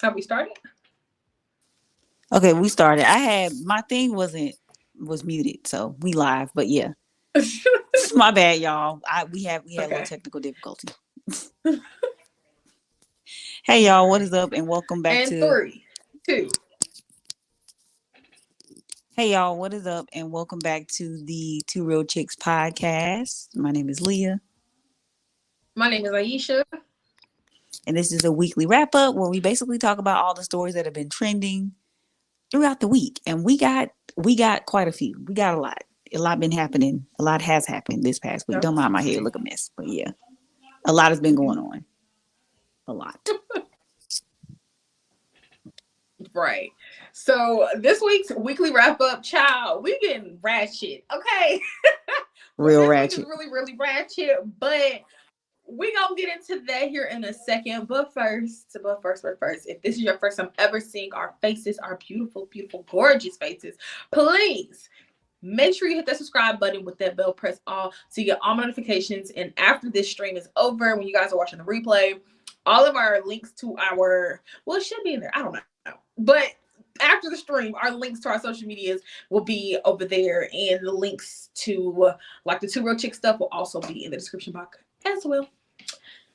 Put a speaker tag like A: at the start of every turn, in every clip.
A: Have we started?
B: Okay, we started. I had my thing was muted, so we live. But yeah, my bad, y'all. We had a little technical difficulty. Hey, y'all, what is up? And welcome back
A: and
B: to
A: 3, 2.
B: Hey, y'all, what is up? And welcome back to the Two Real Chicks podcast. My name is Lyah.
A: My name is Aisha.
B: And this is a weekly wrap up where we basically talk about all the stories that have been trending throughout the week. And we got quite a few. We got a lot. A lot been happening. A lot has happened this past week. Don't mind my hair, look a mess. But yeah, a lot has been going on. A lot.
A: Right. So this week's weekly wrap up, child, we getting ratchet. Okay.
B: Real
A: this
B: ratchet.
A: Week is really, really ratchet. But we gonna get into that here in a second. But first, if this is your first time ever seeing our faces, our beautiful, beautiful, gorgeous faces, please make sure you hit that subscribe button with that bell press all so you get all my notifications. And after this stream is over, when you guys are watching the replay, all of our links to our, well, it should be in there. I don't know. But after the stream, our links to our social medias will be over there. And the links to like the Two Real Chick stuff will also be in the description box as well.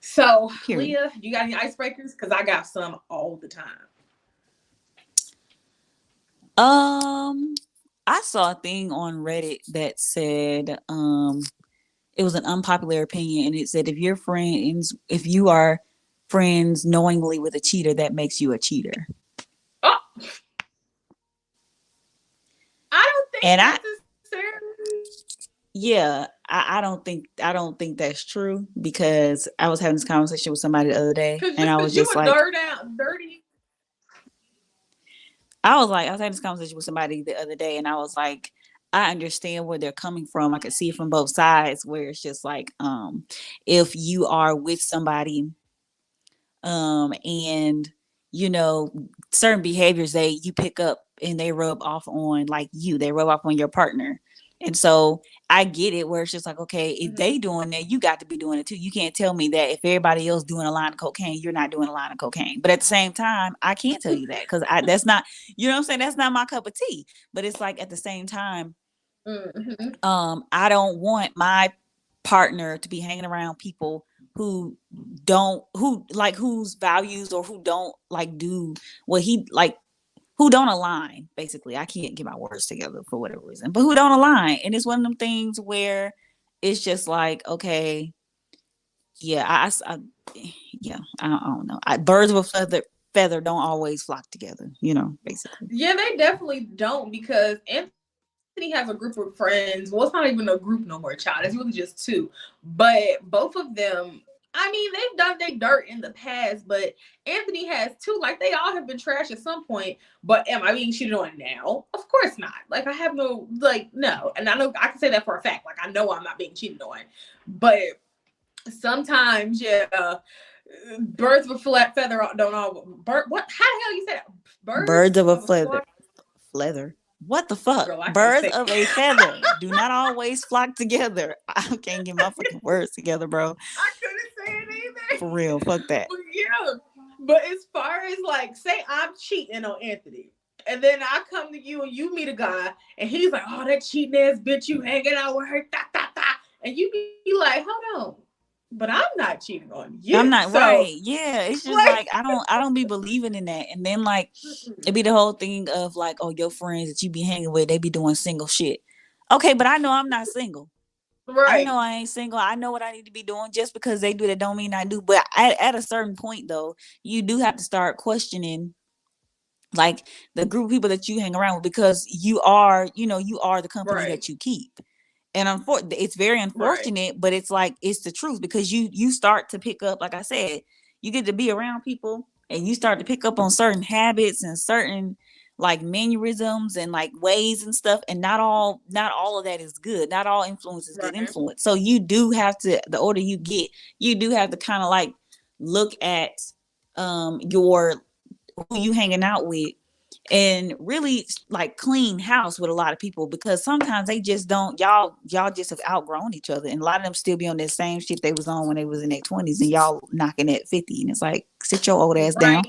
A: So, Lyah, you got any icebreakers? Because I got some all the time.
B: I saw a thing on Reddit that said it was an unpopular opinion, and it said if you are friends knowingly with a cheater, that makes you a cheater.
A: Oh, I don't think necessarily.
B: Yeah, I don't think that's true, because I was having this conversation with somebody the other day, and I was just like,
A: dirty.
B: I was having this conversation with somebody the other day, and I was like, I understand where they're coming from. I could see it from both sides, where it's just like, if you are with somebody, and you know, certain behaviors you pick up and they rub off on they rub off on your partner. And so I get it, where it's just like, okay, if they doing that, you got to be doing it too. You can't tell me that if everybody else doing a line of cocaine, you're not doing a line of cocaine. But at the same time, I can't tell you that, because that's not, you know what I'm saying? That's not my cup of tea. But it's like, at the same time, I don't want my partner to be hanging around people whose values, or who don't do what he who don't align. Basically, I can't get my words together for whatever reason, but who don't align. And it's one of them things where it's just like, okay, yeah, I don't know. Birds of a feather don't always flock together, basically.
A: Yeah, they definitely don't, because Anthony has a group of friends. Well, it's not even a group no more, child. It's really just 2. But both of them, I mean, they've done their dirt in the past, but Anthony has 2. Like, they all have been trash at some point. But am I being cheated on now? Of course not. Like, I have no, no. And I know I can say that for a fact. Like, I know I'm not being cheated on. But sometimes, yeah, birds of a feather don't all. What? How the hell you say that?
B: Birds of a feather. What the fuck? Girl, birds of a feather do not always flock together. I can't get my fucking words together, bro.
A: I couldn't say it either.
B: For real, fuck that.
A: But yeah. But as far as say I'm cheating on Anthony, and then I come to you and you meet a guy and he's like, oh, that cheating ass bitch, you hanging out with her, and you be like, hold on. But I'm not cheating on you.
B: I'm not, right. Yeah. It's just like I don't be believing in that. And then it be the whole thing of oh, your friends that you be hanging with, they be doing single shit. Okay, but I know I'm not single. Right. I know I ain't single. I know what I need to be doing. Just because they do that don't mean I do. But at a certain point though, you do have to start questioning the group of people that you hang around with, because you are the company that you keep. And it's very unfortunate, but it's it's the truth, because you start to pick up, like I said, you get to be around people and you start to pick up on certain habits and certain mannerisms and ways and stuff. And not all of that is good. Not all influence is good influence. So you do have to, the older you get, you do have to kind of look at who you hanging out with, and really clean house with a lot of people, because sometimes they just don't, y'all just have outgrown each other, and a lot of them still be on that same shit they was on when they was in their 20s, and y'all knocking at 50, and it's sit your old ass down.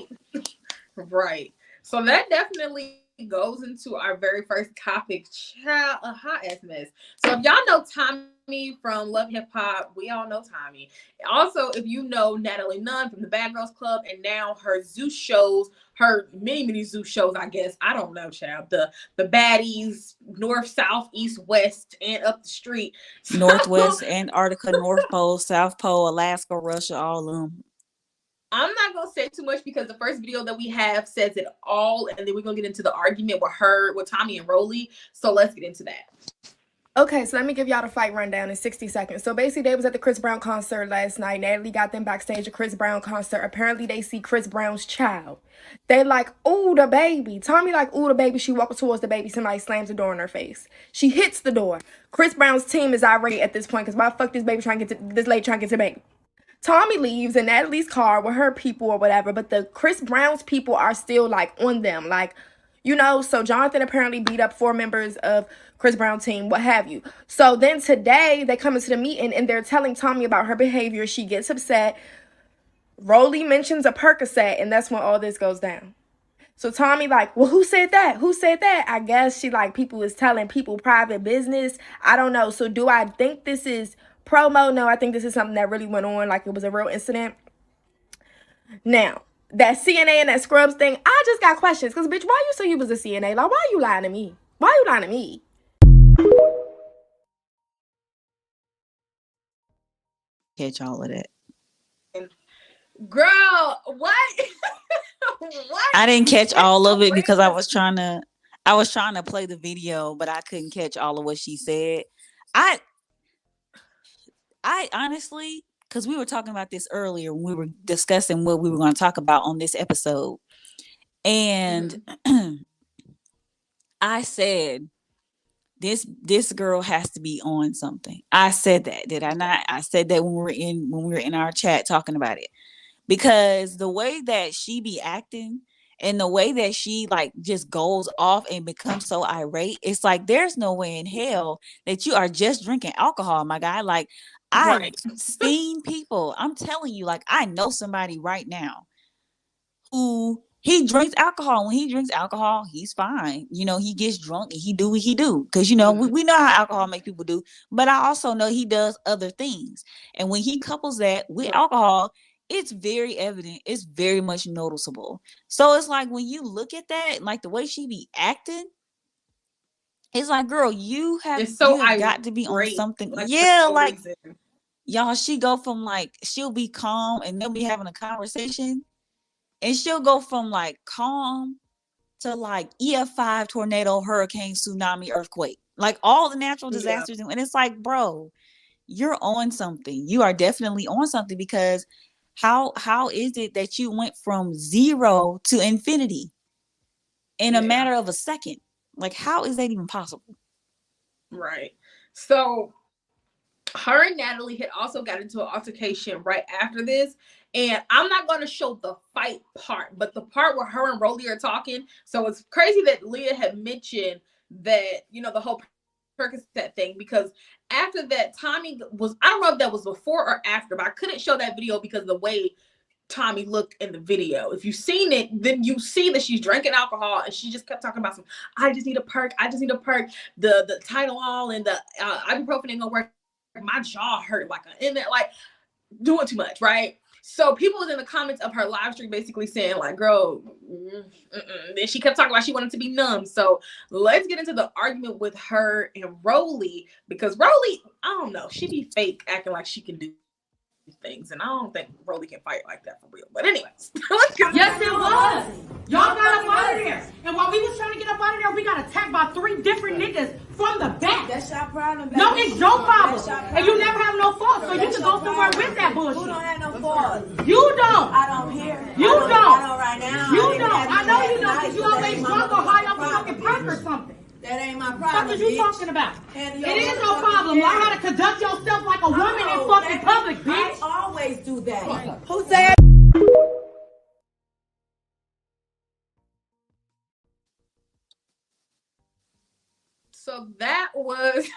A: Right. So that definitely goes into our very first topic, child, a hot ass mess. So if y'all know Tommie from Love Hip Hop, we all know Tommie. Also, if you know Natalie Nunn from the Bad Girls Club, and now her Zeus shows, her many Zeus shows, I guess. I don't know, child. The baddies, north, south, east, west, and up the street. So
B: Northwest, Antarctica, North Pole, South Pole, Alaska, Russia, all of them.
A: I'm not gonna say too much because the first video that we have says it all, and then we're gonna get into the argument with her, with Tommie and Rolly. So let's get into that.
C: Okay, so let me give y'all the fight rundown in 60 seconds. So basically, they was at the Chris Brown concert last night. Natalie got them backstage at Chris Brown concert. Apparently, they see Chris Brown's child. They like, ooh, the baby. Tommie like, ooh, the baby. She walking towards the baby. Somebody slams the door in her face. She hits the door. Chris Brown's team is irate at this point because why the fuck this baby trying to get to, this lady trying to get to the baby? Tommie leaves in Natalie's car with her people or whatever, but the Chris Brown's people are still like on them, like, you know. So Jonathan apparently beat up 4 members of Chris Brown team, what have you. So then today they come into the meeting and they're telling Tommie about her behavior. She gets upset. Rolly mentions a Percocet, and that's when all this goes down. So Tommie like, well, who said that? Who said that? I guess she like, people is telling people private business. I don't know. So do I think this is promo? No, I think this is something that really went on, like it was a real incident. Now, that CNA and that Scrubs thing, I just got questions. Because, bitch, why you say you was a CNA? Like, why you lying to me? Why you lying to me?
B: Catch all of that.
A: Girl, what? What?
B: I didn't catch all of it because I was trying to play the video, but I couldn't catch all of what she said. I honestly, because we were talking about this earlier when we were discussing what we were going to talk about on this episode, and I said this girl has to be on something. I said that, did I not? I said that when we were in our chat talking about it, because the way that she be acting and the way that she like just goes off and becomes so irate, it's like there's no way in hell that you are just drinking alcohol, my guy. Like, I've
A: Right.
B: seen people, I'm telling you, like, I know somebody right now who he drinks alcohol. When he drinks alcohol, he's fine. You know, he gets drunk and he do what he do. Because, you know, we know how alcohol make people do. But I also know he does other things. And when he couples that with alcohol, it's very evident. It's very much noticeable. So it's like when you look at that, like the way she be acting, it's like, girl, you have got to be on something.
A: Like,
B: yeah,
A: no
B: like
A: reason.
B: y'all, she go from like, she'll be calm and they'll be having a conversation. And she'll go from like calm to like EF5 tornado, hurricane, tsunami, earthquake, like all the natural disasters. Yeah. And it's like, bro, you're on something. You are definitely on something, because how is it that you went from 0 to infinity in a matter of a second? Like, how is that even possible?
A: Right. So her and Natalie had also got into an altercation right after this. And I'm not going to show the fight part, but the part where her and Rolly are talking. So it's crazy that Lyah had mentioned that, you know, the whole Percocet thing, because after that, Tommie was, I don't know if that was before or after, but I couldn't show that video because of the way Tommie looked in the video. If you've seen it, then you see that she's drinking alcohol and she just kept talking about some, I just need a perk. I just need a perk. The Tylenol and the ibuprofen ain't gonna work. My jaw hurt, like in there, like doing too much, right? So people was in the comments of her live stream basically saying like, girl, then she kept talking like she wanted to be numb. So let's get into the argument with her and Rolly, because Rolly, I don't know, she be fake acting like she can do things, and I don't think Rolly can fight like that for real. But anyways, let's go.
D: Yes, it was. Y'all got up out of there. And while we was trying to get up out of there, we got attacked by 3 different niggas from the back.
E: That's your problem, baby.
D: No, it's your problem. And you never have no fault, so you can go somewhere with that bullshit.
E: Who don't have no fault?
D: You don't.
E: I don't hear.
D: You don't.
E: I don't right now.
D: You don't. I know you don't, because you always drunk or high off a fucking perk or something.
E: That ain't my problem.
D: What are you talking about? It is no problem. Learn how to conduct yourself like a woman in fucking public, bitch.
E: I always do that. Who said?
A: So that was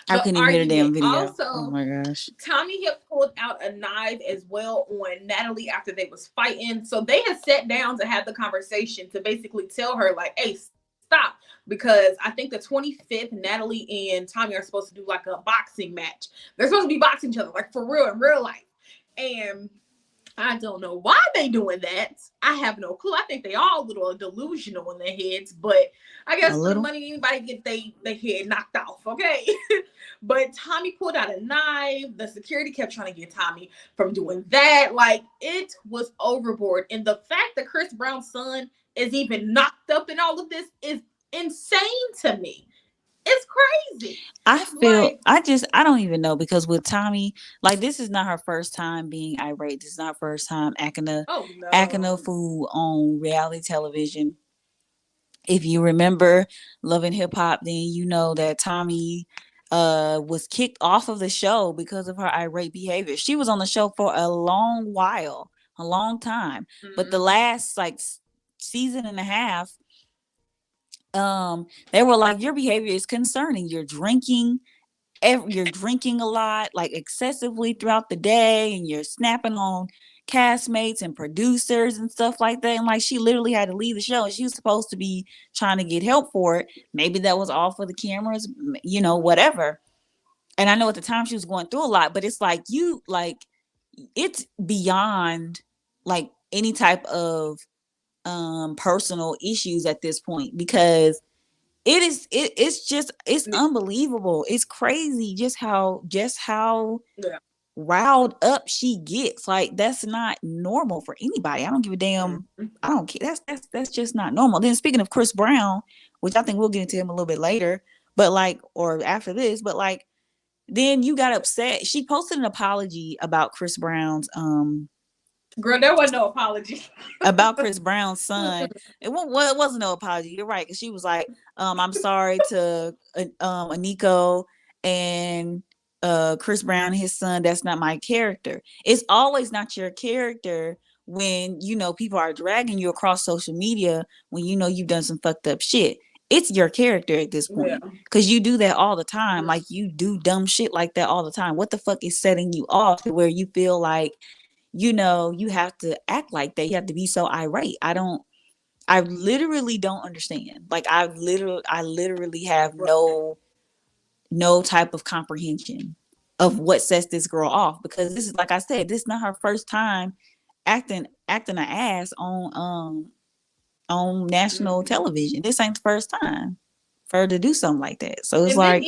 B: I
A: the
B: couldn't even hear the
A: argument.
B: damn video. Oh
A: Also,
B: my gosh.
A: Tommie had pulled out a knife as well on Natalie after they was fighting. So they had sat down to have the conversation to basically tell her like, hey, stop. Because I think the 25th, Natalie and Tommie are supposed to do like a boxing match. They're supposed to be boxing each other, like for real in real life. And I don't know why they doing that. I have no clue. I think they all a little delusional in their heads, but I guess for the money, anybody get they head knocked off, okay? But Tommie pulled out a knife. The security kept trying to get Tommie from doing that. Like, it was overboard. And the fact that Chris Brown's son is even knocked up in all of this is insane to me. It's crazy.
B: I feel I don't even know, because with Tommie, like, this is not her first time being irate. This is not her first time acting a fool on reality television. If you remember Love and Hip Hop, then you know that Tommie was kicked off of the show because of her irate behavior. She was on the show for a long while, a long time. Mm-hmm. But the last like season and a half, they were like, your behavior is concerning. You're drinking a lot, like excessively throughout the day, and you're snapping on castmates and producers and stuff like that. And like, she literally had to leave the show, and she was supposed to be trying to get help for it. Maybe that was all for the cameras, you know, whatever. And I know at the time she was going through a lot, but it's like, it's beyond like any type of personal issues at this point, because it's unbelievable. It's crazy just how riled up she gets. Like, that's not normal for anybody. I don't give a damn. I don't care. That's just not normal. Then speaking of Chris Brown, which I think we'll get into him a little bit later, but like, or after this, but like, then you got upset. She posted an apology about Chris Brown's
A: girl, there was no apology
B: about Chris Brown's son. It wasn't no apology. You're right, because she was like, I'm sorry to Aniko and Chris Brown and his son. That's not my character. It's always not your character when, you know, people are dragging you across social media when you know you've done some fucked up shit. It's your character at this point, because you do that all the time. Like, you do dumb shit like that all the time. What the fuck is setting you off to where you feel like, you know, you have to act like that? You have to be so irate. I literally don't understand. Like, I literally have no type of comprehension of what sets this girl off, because this is, like I said, this is not her first time acting an ass on national television. This ain't the first time for her to do something like that. So it's, and like,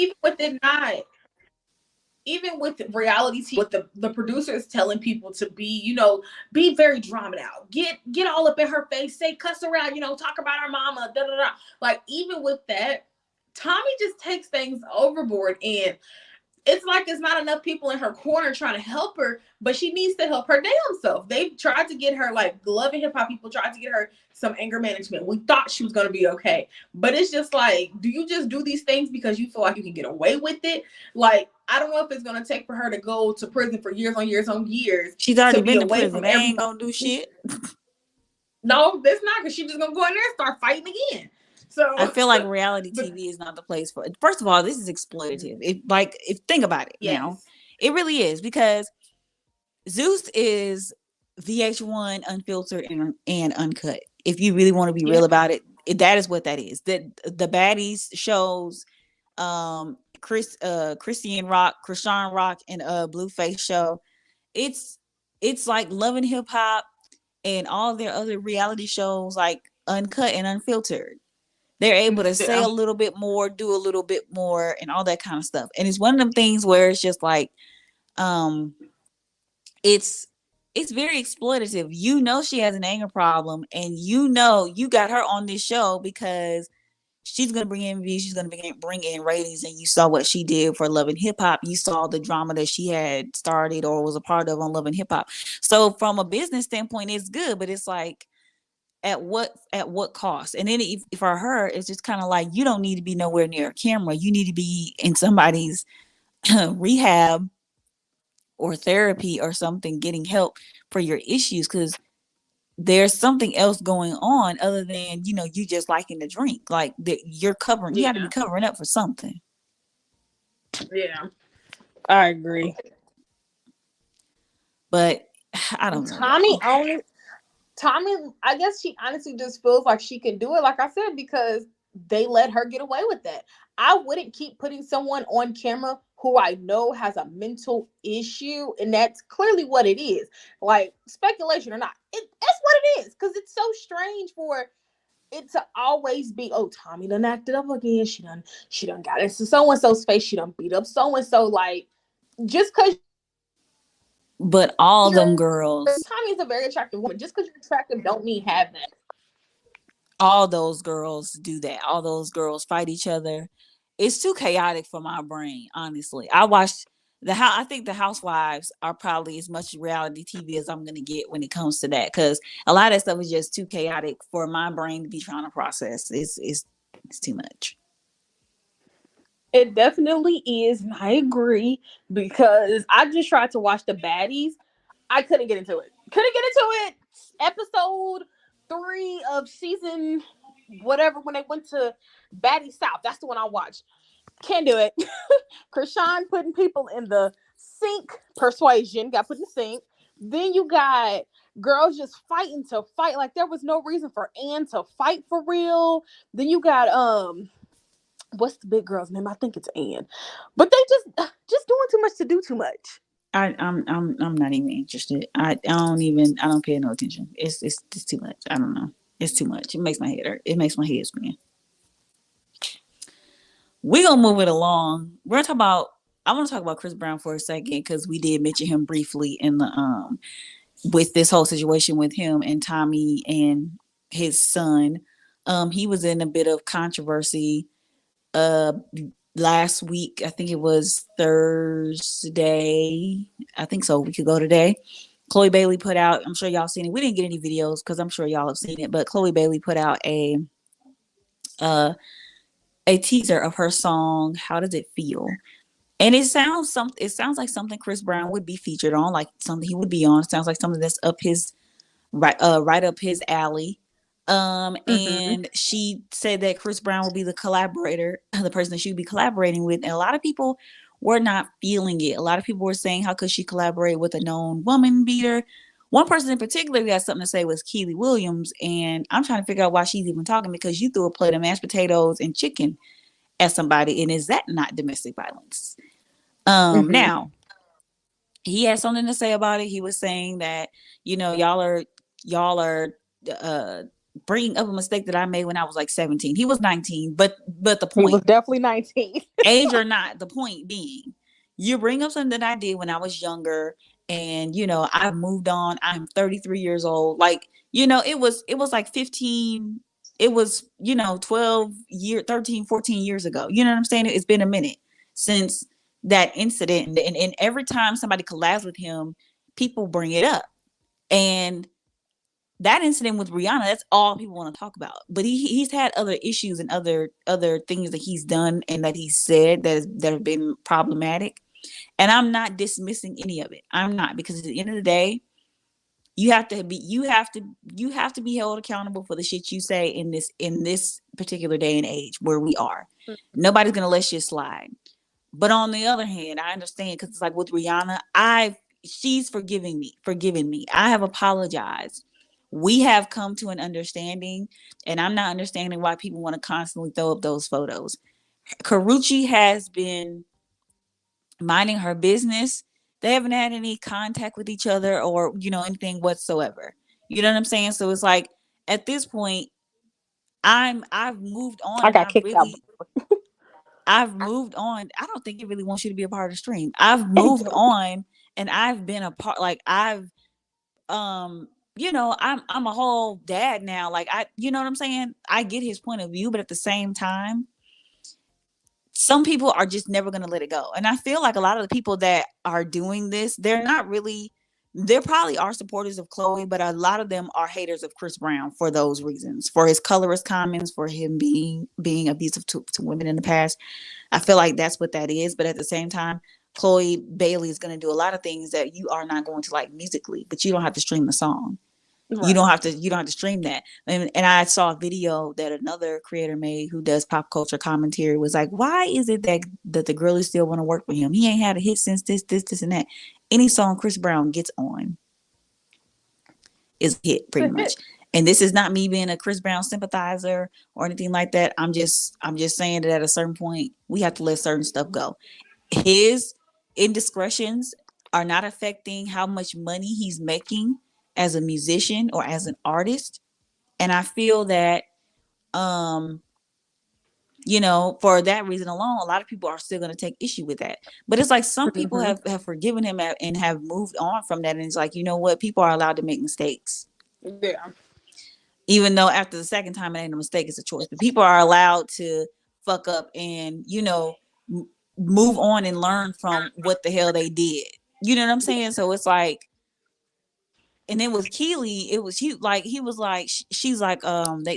A: even with reality TV, with the producers telling people to be, you know, be very drama out, get all up in her face, say cuss around, you know, talk about our mama, da da da. Like, even with that, Tommie just takes things overboard, and it's like it's not enough people in her corner trying to help her, but she needs to help her damn self. They've tried to get her, like, Love and Hip Hop people tried to get her some anger management. We thought she was going to be okay. But it's just like, do you just do these things because you feel like you can get away with it? Like, I don't know if it's going to take for her to go to prison for years on years on years.
B: She's already been to prison. They ain't going to do shit.
A: No, that's not, because she's just going to go in there and start fighting again. So
B: I feel like reality TV is not the place for it. First of all, this is exploitative. If think about it now, it really is, because Zeus is VH1 unfiltered and uncut. If you really want to be real about it, that is what that is. The baddies shows, Christian Rock, and Blueface show. It's like Love and Hip Hop and all their other reality shows, like uncut and unfiltered. They're able to say a little bit more, do a little bit more, and all that kind of stuff. And it's one of them things where it's just like, it's very exploitative. You know, she has an anger problem, and you know you got her on this show because she's going to bring in views, she's going to bring in ratings, and you saw what she did for Love and Hip Hop. You saw the drama that she had started or was a part of on Love and Hip Hop. So from a business standpoint, it's good, but it's like, at what cost? And then if for her, it's just kind of like, you don't need to be nowhere near a camera. You need to be in somebody's rehab or therapy or something, getting help for your issues, because there's something else going on other than, you know, you just liking to drink. Like, you're covering, you have to be covering up for something.
A: Yeah, I agree.
B: But I don't know,
A: Tommie
B: y'all.
A: only Tommie, I guess she honestly just feels like she can do it, like I said, because they let her get away with that. I wouldn't keep putting someone on camera who I know has a mental issue, and that's clearly what it is. Like, speculation or not, that's what it is. Because it's so strange for it to always be, oh, Tommie done acted up again. She done got into so and so's face. She done beat up so and so. Like, just because
B: But all them
A: you're
B: girls,
A: Tommie is a very attractive woman. Just because you're attractive, don't mean have that.
B: all those girls do that. All those girls fight each other. It's too chaotic for my brain, honestly. I watched I think the Housewives are probably as much reality TV as I'm gonna get when it comes to that, because a lot of that stuff is just too chaotic for my brain to be trying to process. It's too much.
A: It definitely is, and I agree because I just tried to watch the baddies. I couldn't get into it. Couldn't get into it. Episode 3 of season whatever when they went to Baddie South. That's the one I watched. Can't do it. Krishan putting people in the sink. Persuasion got put in the sink. Then you got girls just fighting to fight. Like there was no reason for Ann to fight for real. Then you got what's the big girl's name? I think it's Ann. But they just doing too much to do too much.
B: I'm not even interested. I don't pay no attention. It's too much. I don't know. It's too much. It makes my head hurt. It makes my head spin. We're gonna move it along. We're gonna talk about I want to talk about Chris Brown for a second, because we did mention him briefly in the with this whole situation with him and Tommie and his son. He was in a bit of controversy uh last week. I think it was Thursday. I think so. We could go today. Chloe Bailey put out, I'm sure y'all seen it. We didn't get any videos because I'm sure y'all have seen it, but Chloe Bailey put out uh a teaser of her song How Does It Feel? And it sounds like something Chris Brown would be featured on, like something he would be on. It sounds like something that's up his right up his alley.
A: Mm-hmm.
B: And she said that Chris Brown will be the collaborator, the person that she would be collaborating with. And a lot of people were not feeling it. A lot of people were saying, how could she collaborate with a known woman beater? One person in particular who had something to say was Keely Williams. And I'm trying to figure out why she's even talking, because you threw a plate of mashed potatoes and chicken at somebody. And is that not domestic violence?
A: Mm-hmm.
B: Now, he had something to say about it. He was saying that, y'all are uh bringing up a mistake that I made when I was like 17. He was 19, but the
A: He was
B: point,
A: definitely 19.
B: age or not, the point being, you bring up something that I did when I was younger, and I've moved on. I'm 33 years old. Like, it was like 15, it was 13, 14 years ago. You know what I'm saying? It's been a minute since that incident, and every time somebody collabs with him, people bring it up. And that incident with Rihanna, that's all people want to talk about. But he's had other issues and other things that he's done and that he's said that have been problematic. And I'm not dismissing any of it. I'm not, because at the end of the day, you have to be held accountable for the shit you say in this particular day and age where we are. Nobody's gonna let shit slide. But on the other hand, I understand, because it's like with Rihanna, she's forgiving me. I have apologized. We have come to an understanding, and I'm not understanding why people want to constantly throw up those photos. Karrueche has been minding her business. They haven't had any contact with each other or, anything whatsoever. You know what I'm saying? So it's like, at this point, I've moved on,
A: I
B: and
A: got kicked out.
B: I've moved on. I don't think it really wants you to be a part of the stream. I've
A: It
B: moved
A: do.
B: on, and I've been a part, like I'm a whole dad now. Like, you know what I'm saying? I get his point of view, but at the same time, some people are just never going to let it go. And I feel like a lot of the people that are doing this, there probably are supporters of Chloe, but a lot of them are haters of Chris Brown for those reasons, for his colorist comments, for him being abusive to women in the past. I feel like that's what that is. But at the same time, Chloe Bailey is going to do a lot of things that you are not going to like musically, but you don't have to stream the song. You don't have to stream that. And I saw a video that another creator made who does pop culture commentary, was like, why is it that the girlies still want to work with him? He ain't had a hit since this, and that. Any song Chris Brown gets on is a hit, pretty much. And this is not me being a Chris Brown sympathizer or anything like that. I'm just saying that at a certain point we have to let certain stuff go. His indiscretions are not affecting how much money he's making as a musician or as an artist. And I feel that for that reason alone, a lot of people are still going to take issue with that. But it's like some people have forgiven him and have moved on from that. And it's like, you know what? People are allowed to make mistakes.
A: Yeah.
B: Even though after the second time it ain't a mistake, it's a choice. But people are allowed to fuck up and, move on and learn from what the hell they did. You know what I'm saying? So it's like, and then with Keely, it was he was like, she's like,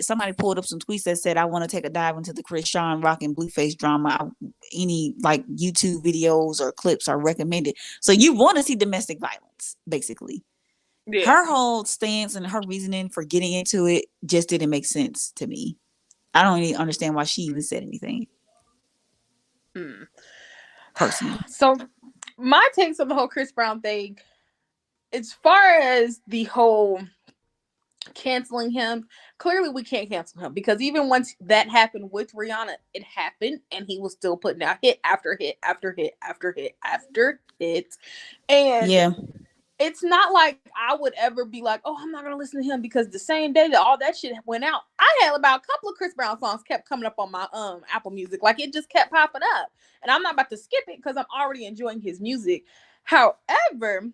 B: somebody pulled up some tweets that said, I want to take a dive into the Chrisean Rock and Blueface drama. Any like YouTube videos or clips are recommended. So you want to see domestic violence, basically. Yeah. Her whole stance and her reasoning for getting into it just didn't make sense to me. I don't even understand why she even said anything. Personally.
A: So my takes on the whole Chris Brown thing, as far as the whole canceling him, clearly we can't cancel him, because even once that happened with Rihanna, it happened and he was still putting out hit after hit after hit after hit after hit. And yeah, it's not like I would ever be like, oh, I'm not gonna listen to him, because the same day that all that shit went out, I had about a couple of Chris Brown songs kept coming up on my Apple Music. Like, it just kept popping up, and I'm not about to skip it because I'm already enjoying his music. However,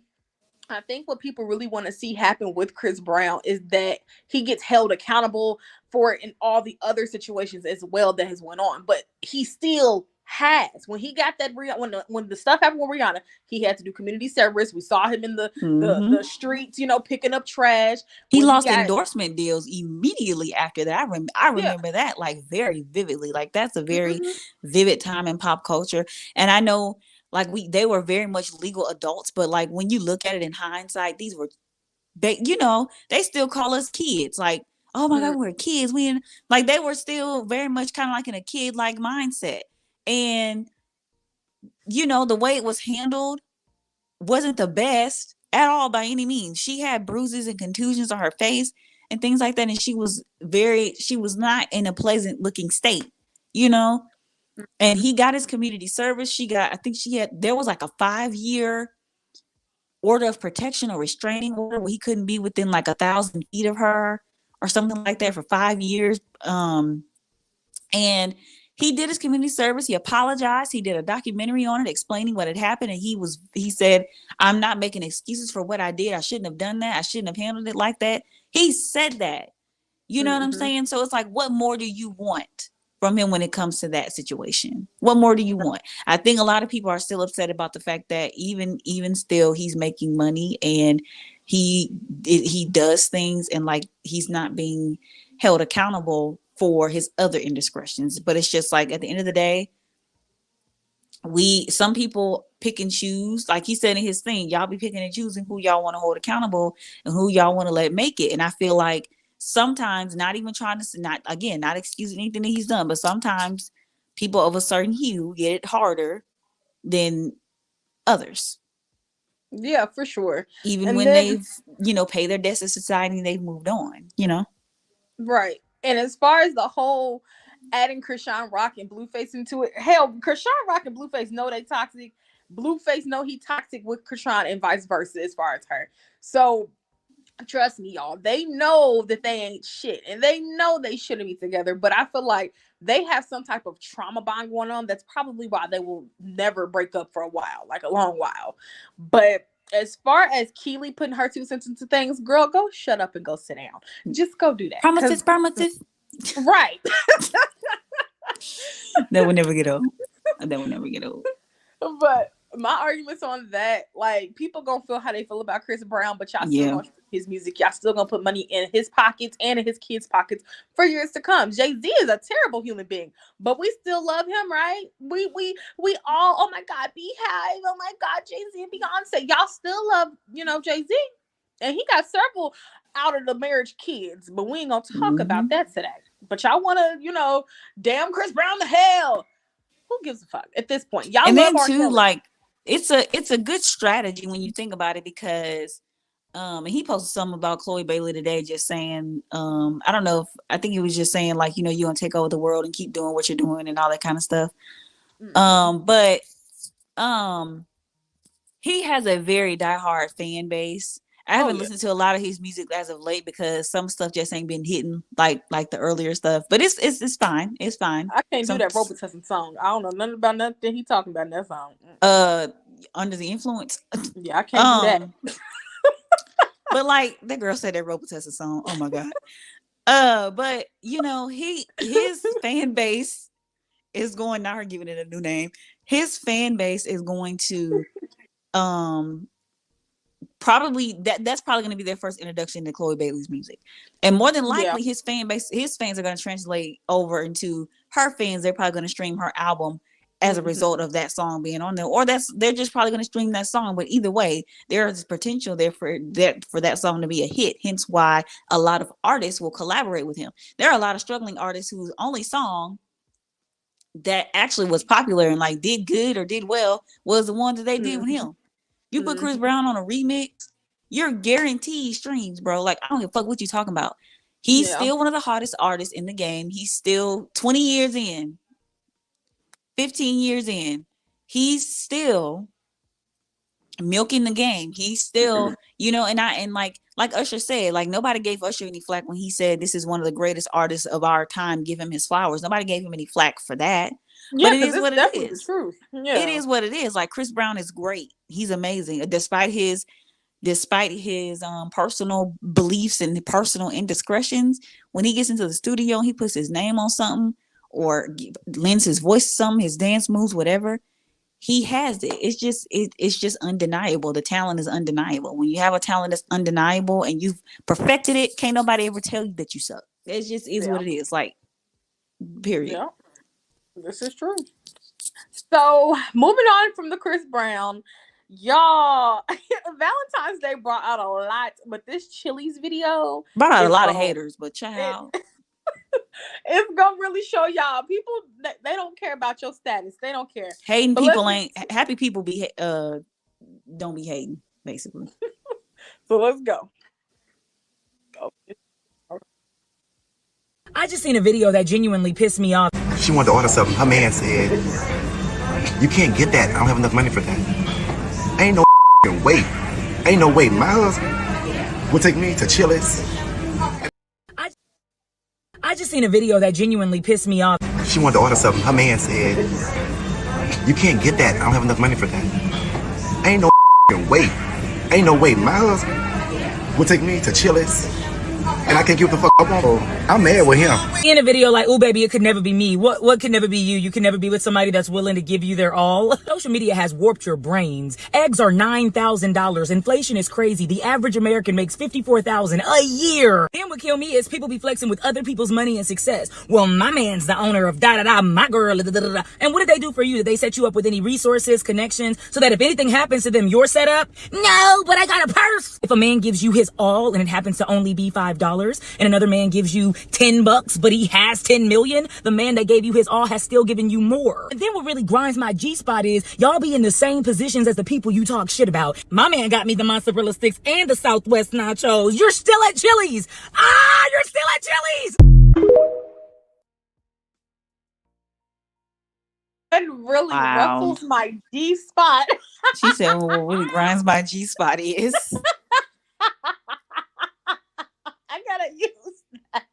A: I think what people really want to see happen with Chris Brown is that he gets held accountable for it in all the other situations as well that has went on. But he still has. When he got that, when the stuff happened with Rihanna, he had to do community service. We saw him in the streets, picking up trash.
B: He lost endorsement deals immediately after that. I remember that like very vividly. Like, that's a very vivid time in pop culture. And I know, like, they were very much legal adults, but like when you look at it in hindsight, these were, they still call us kids. Like, oh my God, we're kids. They were still very much kind of like in a kid like mindset. And the way it was handled wasn't the best at all by any means. She had bruises and contusions on her face and things like that, and she was not in a pleasant looking state, And he got his community service. There was like a 5-year order of protection or restraining order where he couldn't be within like 1,000 feet of her or something like that for 5 years. And he did his community service. He apologized. He did a documentary on it explaining what had happened. And he said, I'm not making excuses for what I did. I shouldn't have done that. I shouldn't have handled it like that. He said that. You know what I'm saying? So it's like, what more do you want from him when it comes to that situation? What more do you want? I think a lot of people are still upset about the fact that even still he's making money and he does things, and like he's not being held accountable for his other indiscretions. But it's just like, at the end of the day, some people pick and choose. Like he said in his thing, y'all be picking and choosing who y'all want to hold accountable and who y'all want to let make it. And I feel like sometimes, not even trying to, not excusing anything that he's done, but sometimes people of a certain hue get it harder than others.
A: Yeah, for sure.
B: Even when they've, paid their debts to society and they've moved on,
A: Right. And as far as the whole adding Chrisean Rock and Blueface into it, hell, Chrisean Rock and Blueface know they toxic. Blueface know he toxic with Chrisean, and vice versa as far as her. So trust me, y'all, they know that they ain't shit, and they know they shouldn't be together. But I feel like they have some type of trauma bond going on. That's probably why they will never break up for a while, like a long while. But as far as Keely putting her 2 cents into things, girl, go shut up and go sit down. Just go do that.
B: Promises.
A: Right.
B: That will never get old.
A: But my arguments on that, like, people gonna feel how they feel about Chris Brown, but y'all still gonna his music. Y'all still gonna put money in his pockets and in his kids' pockets for years to come. Jay-Z is a terrible human being, but we still love him, right? We all, oh my God, Beehive, oh my God, Jay-Z and Beyonce. Y'all still love, Jay-Z. And he got several out of the marriage kids, but we ain't gonna talk about that today. But y'all wanna, damn Chris Brown to hell. Who gives a fuck at this point? Y'all
B: and
A: love
B: then
A: R.
B: too,
A: Kelly.
B: like it's a good strategy when you think about it, because and he posted something about Chloe Bailey today, just saying, I don't know if I think he was just saying like, you're gonna take over the world and keep doing what you're doing and all that kind of stuff. But he has a very diehard fan base. I haven't listened to a lot of his music as of late because some stuff just ain't been hitting like the earlier stuff. But it's fine. It's fine.
A: I can't do that Robitussin song. I don't know nothing about nothing he talking about in that song.
B: Under the Influence.
A: Yeah, I can't do that.
B: But like that girl said that Robitussin song. Oh my god. But his fan base is going, now her giving it a new name. His fan base is going to probably that's probably going to be their first introduction to Chloe Bailey's music, and more than likely his fans are going to translate over into her fans. They're probably going to stream her album as a result of that song being on there, or they're just probably going to stream that song. But either way, there is potential there for that song to be a hit, hence why a lot of artists will collaborate with him. There are a lot of struggling artists whose only song that actually was popular and like did good or did well was the one that they did with him. You put Chris Brown on a remix, you're guaranteed streams, bro. Like, I don't give a fuck what you talking about. He's still one of the hottest artists in the game. He's still 20 years in, 15 years in. He's still milking the game. He's still, and like Usher said, like nobody gave Usher any flack when he said this is one of the greatest artists of our time. Give him his flowers. Nobody gave him any flack for that.
A: Yeah,
B: but it is what it is.
A: The truth. Yeah.
B: It is what it is. Like Chris Brown is great. He's amazing, despite his personal beliefs and personal indiscretions. When he gets into the studio and he puts his name on something or lends his voice to something, his dance moves, whatever, he has it. It's just undeniable. The talent is undeniable. When you have a talent that's undeniable and you've perfected it, can't nobody ever tell you that you suck. It just is what it is. Like, period.
A: Yeah. This is true. So, moving on from the Chris Brown, y'all, Valentine's Day brought out a lot, but this Chili's video
B: brought out a lot of haters, but child,
A: it's gonna really show y'all people they don't care about your status. They don't care.
B: Hating people ain't happy. People don't be hating, basically.
A: So let's go.
F: I just seen a video that genuinely pissed me off.
G: She wanted to order something. Her man said, "You can't get that. I don't have enough money for that." Ain't no wait. Ain't no wait. My husband will take me to Chili's.
F: I just seen a video that genuinely pissed me off.
G: She wanted to order something. Her man said, "You can't get that. I don't have enough money for that." Ain't no wait. Ain't no wait. My husband will take me to Chili's. And I can't get the fuck up on. I'm mad with him.
F: In a video like, "Oh baby, it could never be me." What could never be you? You can never be with somebody that's willing to give you their all. Social media has warped your brains. Eggs are $9,000. Inflation is crazy. The average American makes $54,000 a year. Then what kill me is people be flexing with other people's money and success. Well, my man's the owner of da-da-da, my girl, da-da-da-da. And what did they do for you? Did they set you up with any resources, connections, so that if anything happens to them, you're set up? No, but I got a purse. If a man gives you his all and it happens to only be $5, and another man gives you $10, but he has 10 million, the man that gave you his all has still given you more. And then what really grinds my G-spot is y'all be in the same positions as the people you talk shit about. My man got me the mozzarella sticks and the Southwest nachos. You're still at Chili's. You're still at Chili's.
A: It really ruffles my G-spot.
B: She said, well, what really grinds my G-spot is...
A: I gotta use that.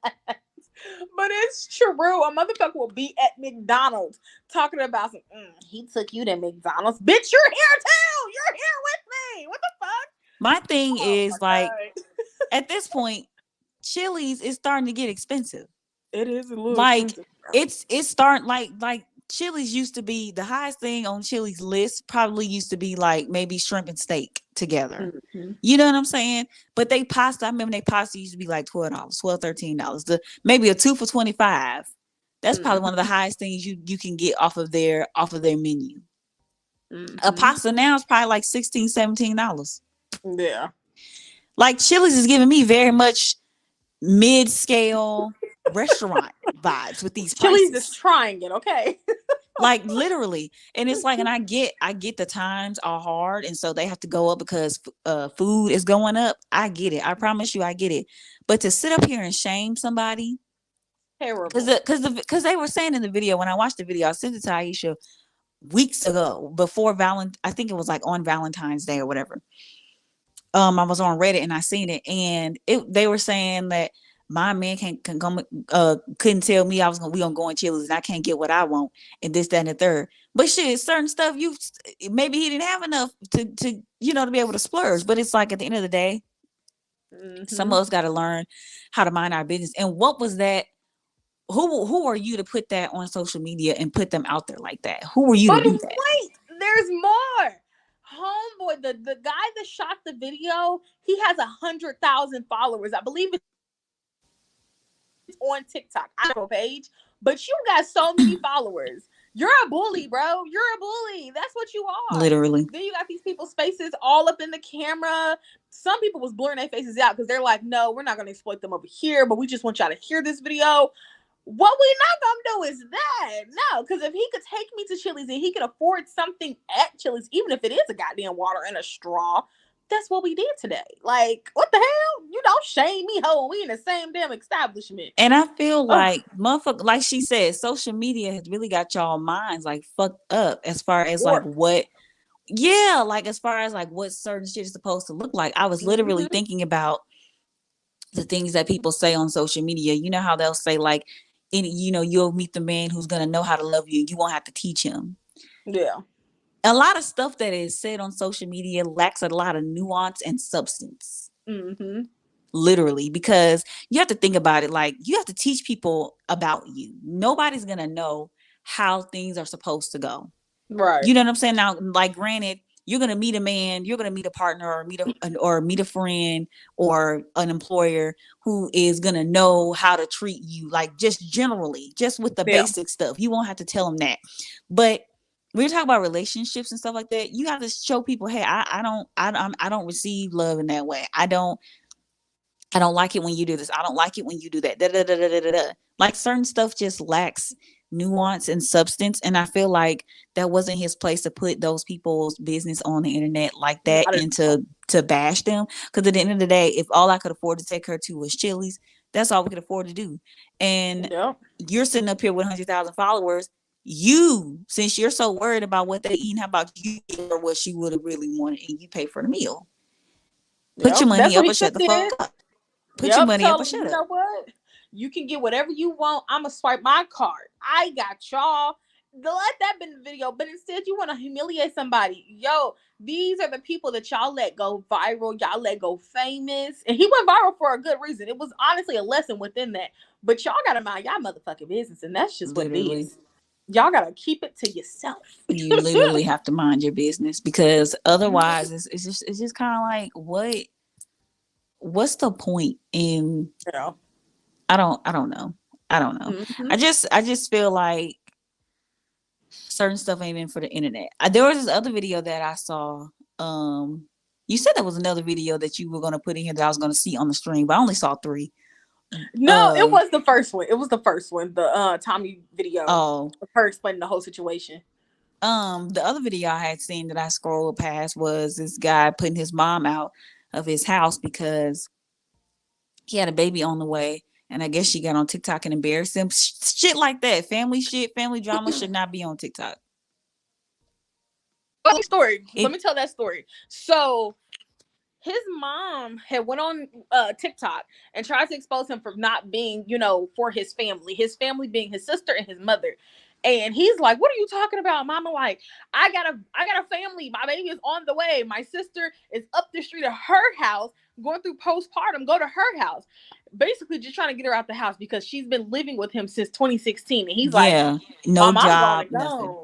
A: But it's true. A motherfucker will be at McDonald's talking about some, he took you to McDonald's. Bitch, you're here too. You're here with me. What the fuck?
B: My thing is like, at this point, Chili's is starting to get expensive.
A: It is a little
B: like
A: expensive.
B: it's starting like Chili's used to be the highest thing on Chili's list. Probably used to be like maybe shrimp and steak together. Mm-hmm. You know what I'm saying? But I remember they pasta used to be like $12, $13. Maybe a 2 for $25. That's probably one of the highest things you can get off of their menu. Mm-hmm. A pasta now is probably like $16, $17.
A: Yeah.
B: Like Chili's is giving me very much mid-scale restaurant vibes with these
A: Chili's is
B: prices.
A: trying it, okay?
B: Like literally. And it's like, and I get the times are hard, and so they have to go up because food is going up. I get it. I promise you I get it. But to sit up here and shame somebody,
A: Terrible.
B: because they were saying in the video, when I watched the video, I sent it to Aisha weeks ago before I think it was like on Valentine's Day or whatever. I was on Reddit and I seen it, and they were saying that my man can come couldn't tell me we gonna go in Chili's and I can't get what I want and this, that, and the third. But shit, certain stuff maybe he didn't have enough to to be able to splurge. But it's like at the end of the day, some of us got to learn how to mind our business. And what was that? Who are you to put that on social media and put them out there like that? Who are you to
A: But
B: do that?
A: wait, there's more. Homeboy, the guy that shot the video, he has 100,000 followers. I believe it's on TikTok. I don't know page, but you got so many followers. You're a bully, bro. You're a bully. That's what you are.
B: Literally.
A: Then you got these people's faces all up in the camera. Some people was blurring their faces out because they're like, no, we're not going to exploit them over here, but we just want y'all to hear this video. What we not gonna do is that. No, because if he could take me to Chili's and he could afford something at Chili's, even if it is a goddamn water and a straw, that's what we did today. Like, what the hell? You don't shame me, ho. We in the same damn establishment.
B: And I feel like motherfucker, like she said, social media has really got y'all minds like fucked up as far as like what as far as like what certain shit is supposed to look like. I was literally thinking about the things that people say on social media. You know how they'll say like, you'll meet the man who's gonna know how to love you. You won't have to teach him.
A: Yeah.
B: A lot of stuff that is said on social media lacks a lot of nuance and substance. Literally, because you have to think about it. Like, you have to teach people about you. Nobody's gonna know how things are supposed to go.
A: Right.
B: You know what I'm saying? Now, like, granted, you're gonna meet a man, you're gonna meet a partner, or meet a friend or an employer who is gonna know how to treat you, like just generally, just with the basic stuff. You won't have to tell them that. But when you talk about relationships and stuff like that, you have to show people, hey, I don't receive love in that way. I don't like it when you do this. I don't like it when you do that. Da, da, da, da, da, da. Like, certain stuff just lacks nuance and substance, and I feel like that wasn't his place to put those people's business on the internet like that and to bash them. Because at the end of the day, if all I could afford to take her to was Chili's, that's all we could afford to do. And you're sitting up here with 100,000 followers. Since you're so worried about what they eat, how about you give her what she would have really wanted and you pay for the meal? Put your money up or shut the fuck up. Put your money up or shut up.
A: You know what? You can get whatever you want. I'm going to swipe my card. I got y'all. Let that be the video. But instead, you want to humiliate somebody. Yo, these are the people that y'all let go viral. Y'all let go famous. And he went viral for a good reason. It was honestly a lesson within that. But y'all got to mind y'all motherfucking business. And that's just what it is. Y'all got to keep it to yourself.
B: You literally have to mind your business, because otherwise it's just kind of like, what's the point in I don't know. I just feel like certain stuff ain't in for the internet. There was this other video that I saw. You said there was another video that you were going to put in here that I was going to see on the stream, but I only saw 3.
A: No, it was the first one. It was the first one, the Tommie video.
B: Oh,
A: of her explaining the whole situation.
B: The other video I had seen that I scrolled past was this guy putting his mom out of his house because he had a baby on the way, and I guess she got on TikTok and embarrassed him. Shit like that. Family drama should not be on TikTok.
A: Funny story. Let me tell that story. So his mom had went on TikTok and tried to expose him for not being, for his family being his sister and his mother. And he's like, what are you talking about? Mama, like, I got a family. My baby is on the way. My sister is up the street of her house going through postpartum. Go to her house. Basically just trying to get her out the house because she's been living with him since 2016. And he's like,
B: no
A: Mom,
B: job,
A: nothing.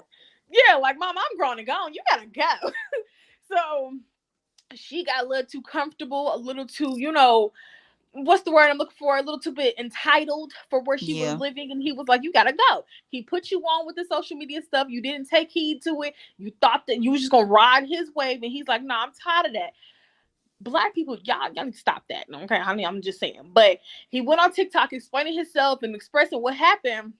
A: Yeah, like, Mom, I'm grown and gone. You gotta go. So she got a little too comfortable, a little too, what's the word I'm looking for? A little too bit entitled for where she was living. And he was like, you gotta go. He put you on with the social media stuff. You didn't take heed to it. You thought that you was just gonna ride his wave. And he's like, no, I'm tired of that. Black people, y'all need to stop that. Okay, honey, I'm just saying. But he went on TikTok explaining himself and expressing what happened.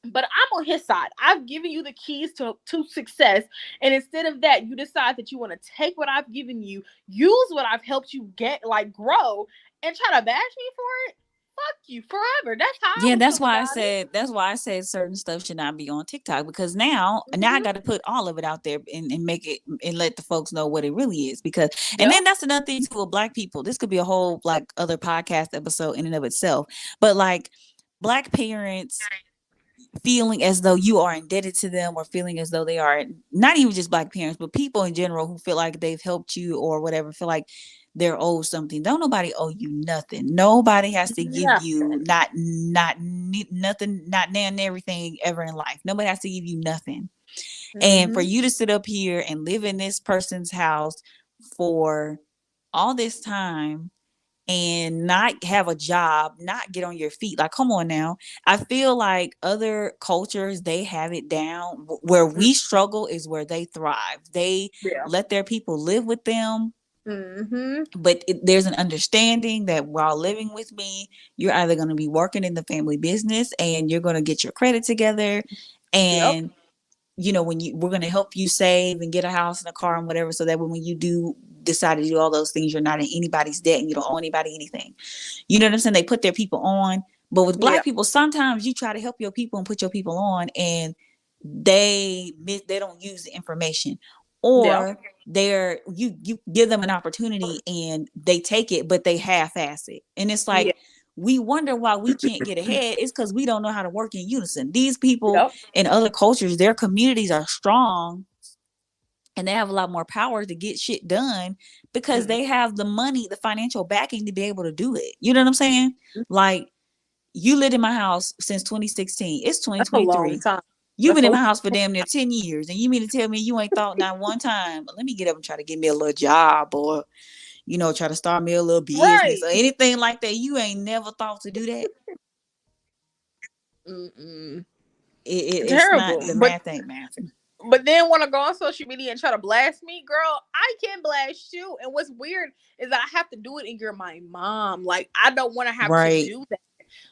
A: But I'm on his side. I've given you the keys to success. And instead of that, you decide that you want to take what I've given you, use what I've helped you get, like grow, and try to bash me for it. Fuck you forever. That's how I
B: That's
A: feel
B: why I
A: about
B: said
A: it.
B: that's why I said certain stuff should not be on TikTok, because now I got to put all of it out there and make it and let the folks know what it really is. Because and then that's another thing too with Black people. This could be a whole like other podcast episode in and of itself. But like Black parents feeling as though you are indebted to them, or feeling as though they are not even just Black parents, but people in general who feel like they've helped you or whatever, feel like they're owed something. Don't nobody owe you nothing. Nobody has to give you nothing, not damn everything ever in life. Nobody has to give you nothing. And for you to sit up here and live in this person's house for all this time and not have a job, not get on your feet. Like, come on now. I feel like other cultures, they have it down. Where we struggle is where they thrive. They let their people live with them. But there's an understanding that while living with me, you're either going to be working in the family business and you're going to get your credit together. And you know, we're going to help you save and get a house and a car and whatever, so that when you do decide to do all those things, you're not in anybody's debt and you don't owe anybody anything. You know what I'm saying? They put their people on. But with Black people, sometimes you try to help your people and put your people on, and they don't use the information, or you give them an opportunity and they take it, but they half-ass it. And it's like, we wonder why we can't get ahead. It's because we don't know how to work in unison. These people in other cultures, their communities are strong and they have a lot more power to get shit done because they have the money, the financial backing to be able to do it. You know what I'm saying? Like, you lived in my house since 2016. It's 2023.
A: That's a long time.
B: You've been in my house for damn near 10 years. And you mean to tell me you ain't thought not one time, let me get up and try to get me a little job, or, you know, try to start me a little business or anything like that? You ain't never thought to do that? It's
A: terrible.
B: Not, the math ain't mathing.
A: But then want to go on social media and try to blast me, girl, I can blast you. And what's weird is that I have to do it and you're my mom. Like, I don't want to have to do that.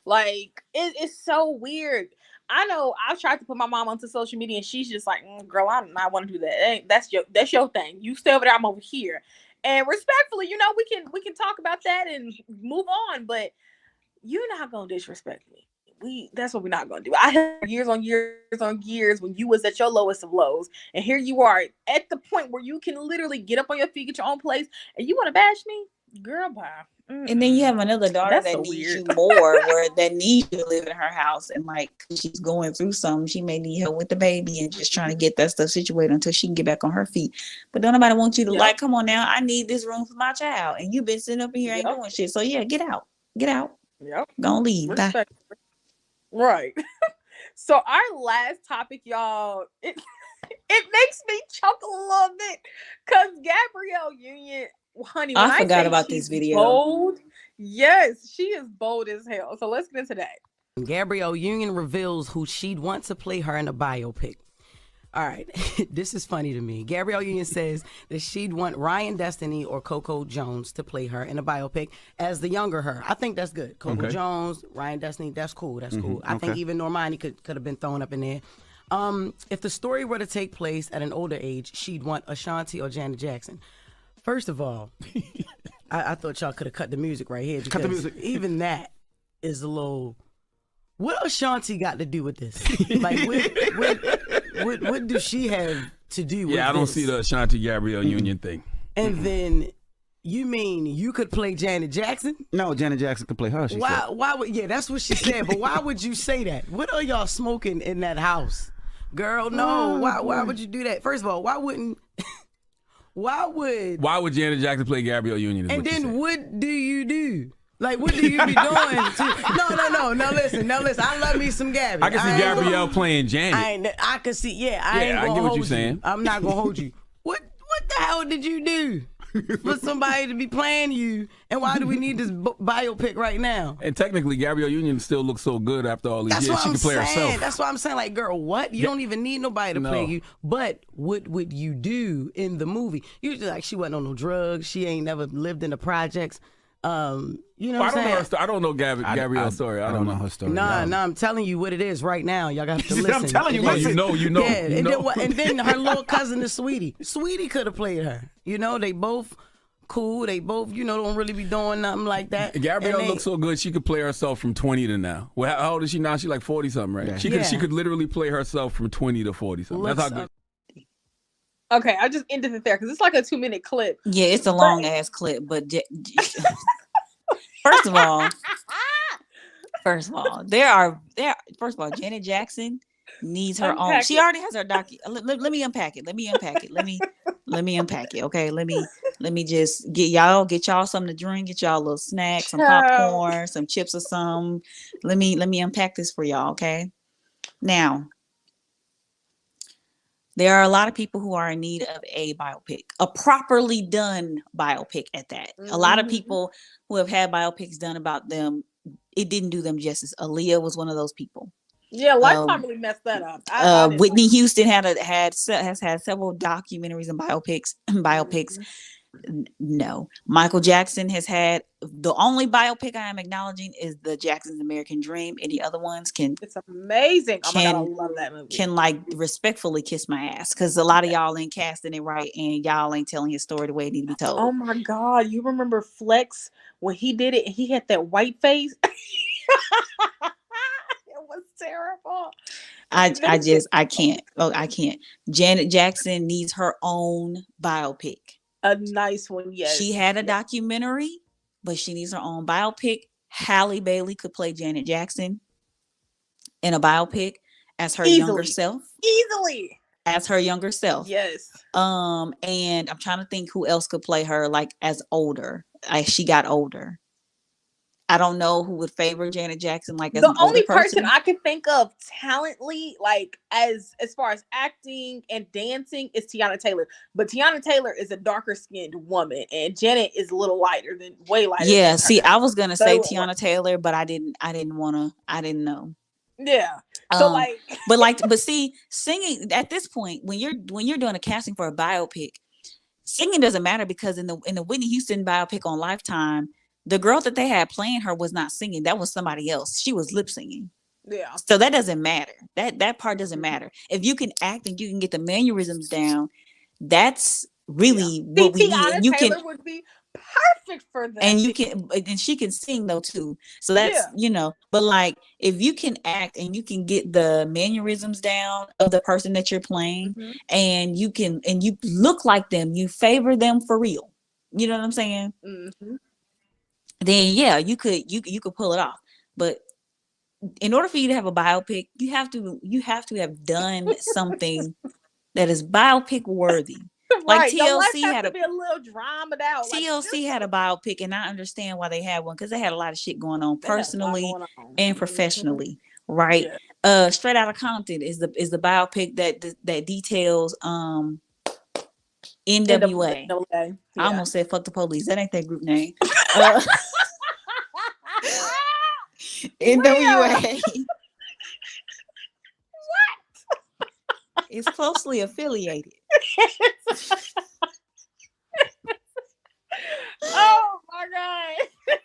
A: Like, it's so weird. I know I've tried to put my mom onto social media and she's just like, girl, I do not want to do that. That's your thing. You stay over there, I'm over here. And respectfully, you know, we can talk about that and move on, but you're not gonna disrespect me. That's what we're not gonna do. I had years on years when you was at your lowest of lows, and here you are at the point where you can literally get up on your feet, get your own place, and you want to bash me, girl? Bye.
B: And then you have another daughter that needs you more, where that needs you to live in her house, and like she's going through something, she may need help with the baby and just trying to get that stuff situated until she can get back on her feet. But don't nobody want you to like, come on now, I need this room for my child, and you've been sitting up in here ain't doing shit. So yeah, get out. Gonna leave. Bye.
A: Right. So our last topic, y'all, it makes me chuckle a little bit because Gabrielle Union, honey, when I forgot about this video. Bold, yes, she is bold as hell. So let's get into that.
H: Gabrielle Union reveals who she'd want to play her in a biopic. All right, this is funny to me. Gabrielle Union says that she'd want Ryan Destiny or Coco Jones to play her in a biopic as the younger her. I think that's good. Coco Jones, Ryan Destiny, that's cool. That's cool. I think even Normani could have been thrown up in there. If the story were to take place at an older age, she'd want Ashanti or Janet Jackson. First of all, I thought y'all could have cut the music right here, because even that is a little... What Ashanti got to do with this? Like, what does she have to do with this?
I: Yeah, I don't see the Ashanti Gabrielle Union thing.
H: And then, you mean you could play Janet Jackson?
J: No, Janet Jackson could play her.
H: Why would? Yeah, that's what she said. But why would you say that? What are y'all smoking in that house, girl? No, why would you do that? First of all, why would
I: Janet Jackson play Gabrielle Union?
H: And then what do you do? Like, what do you be doing? No. Now listen. I love me some Gabby.
I: I can see Gabrielle playing Janet.
H: I can see. Yeah, I ain't gonna
I: I get what
H: hold
I: you're saying.
H: I'm not gonna hold you. What the hell did you do? for somebody to be playing you? And why do we need this biopic right now?
I: And technically, Gabrielle Union still looks so good after all these years. She can play herself.
H: That's what I'm saying. Like, girl, what? You don't even need nobody to play you. But what would you do in the movie? Usually, like, she wasn't on no drugs. She ain't never lived in the projects. You know what I'm saying?
I: I don't know Gabrielle's story. I don't know her story.
H: Nah, I'm telling you what it is right now. Y'all got to listen.
I: I'm telling you, you know.
H: Yeah, and then her little cousin is Sweetie. Sweetie could have played her. You know, they both cool. They both, don't really be doing nothing like that.
I: Gabrielle looks so good, she could play herself from 20 to now. Well, how old is she now? She's like 40-something, right? Yeah. She could literally play herself from 20 to 40-something. That's how good.
A: Okay, I just ended it there because it's like a 2-minute clip.
B: Yeah, it's a long ass clip, but first of all, Janet Jackson needs her own. She already has her let me unpack it. Let me unpack it. Okay, let me just get y'all something to drink, get y'all a little snack, some popcorn, some chips or something. Let me unpack this for y'all. Okay, now there are a lot of people who are in need of a biopic, a properly done biopic at that. A lot of people who have had biopics done about them, it didn't do them justice. Aaliyah was one of those people.
A: Yeah, Lifetime really messed that up.
B: Whitney Houston has had several documentaries and biopics. No, Michael Jackson has had the only biopic I am acknowledging is the Jackson's American Dream. Any other ones it's
A: amazing. Oh my God, I love that movie.
B: Can respectfully kiss my ass because a lot of y'all ain't casting it right and y'all ain't telling his story the way it need to be told.
A: Oh my God, you remember Flex when he did it and he had that white face? It was terrible.
B: I can't. Oh, I can't. Janet Jackson needs her own biopic.
A: A nice one, yes.
B: She had a documentary, but she needs her own biopic. Halle Bailey could play Janet Jackson in a biopic as her younger self.
A: Easily.
B: As her younger self.
A: Yes.
B: And I'm trying to think who else could play her like as older. She got older. I don't know who would favor Janet Jackson like as the only person
A: I can think of talently, like as far as acting and dancing, is Tiana Taylor. But Tiana Taylor is a darker skinned woman, and Janet is a little way lighter.
B: Yeah, see, I was gonna say Tiana Taylor, but I didn't know.
A: Yeah. So
B: but see, singing at this point when you're doing a casting for a biopic, singing doesn't matter because in the Whitney Houston biopic on Lifetime, the girl that they had playing her was not singing. That was somebody else. She was lip singing.
A: Yeah.
B: So that doesn't matter. That part doesn't matter. If you can act and you can get the mannerisms down, that's really what we need. And
A: Taylor would be perfect for that.
B: And she can sing though too. So that's but like if you can act and you can get the mannerisms down of the person that you're playing, and you look like them, you favor them for real. You know what I'm saying?
A: Mm-hmm.
B: Then yeah, you could pull it off. But in order for you to have a biopic, you have to have done something that is biopic worthy. Like TLC had
A: to be a little dramaed out.
B: TLC had a biopic, and I understand why they had one because they had a lot of shit going on personally and professionally, right? Yeah. Straight Outta Compton is the biopic that details NWA. Yeah. I almost said fuck the police. That ain't that group name. NWA. What? It's closely affiliated.
A: Oh my God.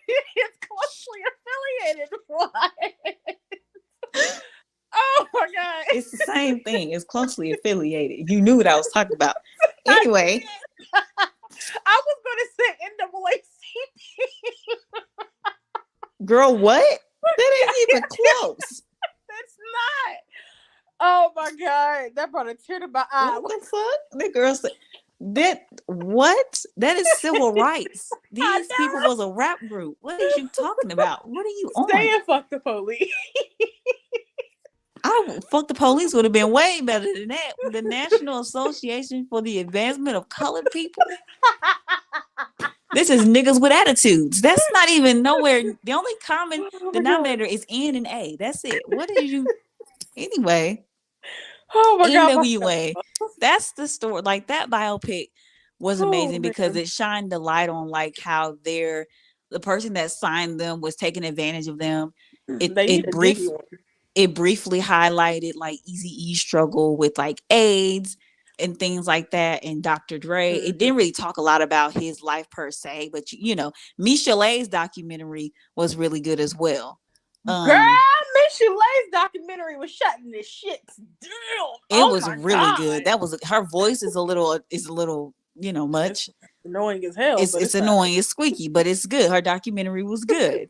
A: It's closely affiliated. What? Oh my God.
B: It's the same thing. It's closely affiliated. You knew what I was talking about. Anyway.
A: I was gonna say NAACP.
B: Girl, what? That ain't even close.
A: That's not. Oh my God. That brought a tear to my eye.
B: What the fuck? The girl said what? That is civil rights. These people was a rap group. What are you talking about? What are you on?
A: Saying fuck the police.
B: Fuck the police would have been way better than that. The National Association for the Advancement of Colored People. This is niggas with attitudes. That's not even nowhere. The only common denominator is N and A. That's it. What did you? Anyway.
A: Oh my God.
B: NWA. That's the story. Like that biopic was
A: Oh,
B: amazing because
A: man.
B: it shined the light on like how the person that signed them was taking advantage of them. It
A: They need
B: it
A: a
B: brief
A: genuine.
B: it briefly highlighted like Eazy-E's struggle with like AIDS and things like that, and Dr. Dre. It didn't really talk a lot about his life per se, but you know, Michelle's documentary was really good as well.
A: Girl, Miss Sheila's documentary was shutting this shit down.
B: It
A: Oh
B: was
A: my
B: really
A: god.
B: good. That was her voice is a little you know, much.
A: It's annoying as hell, but
B: It's
A: it's fine.
B: annoying, it's squeaky, but it's good. Her documentary was good.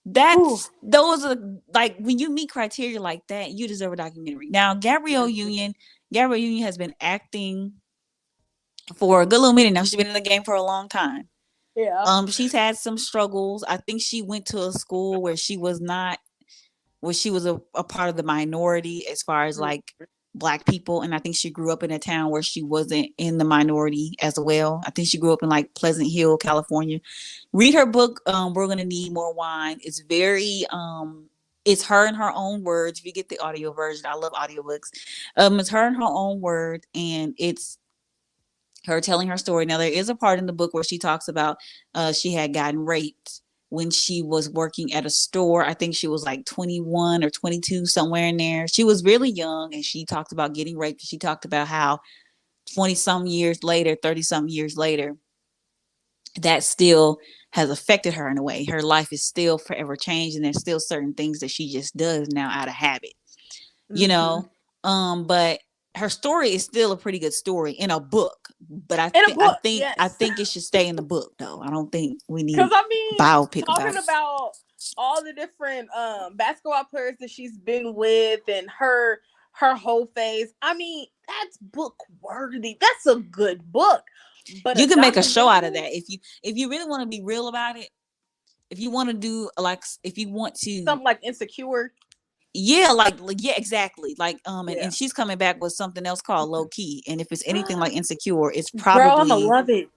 A: Whew.
B: Those are like when you meet criteria like that, you deserve a documentary. Now, Gabrielle Union has been acting for a good little minute now. She's been in the game for a long time.
A: Yeah.
B: She's had some struggles. I think she went to a school where she was a part of the minority as far as like Black people, and I think she grew up in a town where she wasn't in the minority as well. I think she grew up in like Pleasant Hill, California. Read her book, We're Gonna Need More Wine. It's very it's her in her own words. If you get the audio version, I love audiobooks. It's her in her own words, and it's her telling her story. Now there is a part in the book where she talks about she had gotten raped when she was working at a store. I think she was like 21 or 22, somewhere in there. She was really young, and she talked about getting raped. She talked about how 20 some years later, 30 some years later, that still has affected her in a way. Her life is still forever changed, and there's still certain things that she just does now out of habit, you know. But her story is still a pretty good story in a book. But I think it should stay in the book though. I don't think we need biopic
A: talking about all the different basketball players that she's been with and her whole phase. I mean, that's book worthy. That's a good book. But
B: you can make a show out of that if you really want to be real about it. If you want to do like, if you want to
A: something like Insecure.
B: Yeah, exactly. Like and she's coming back with something else called Low Key. And if it's anything like Insecure, it's probably
A: Girl, I'm gonna love it.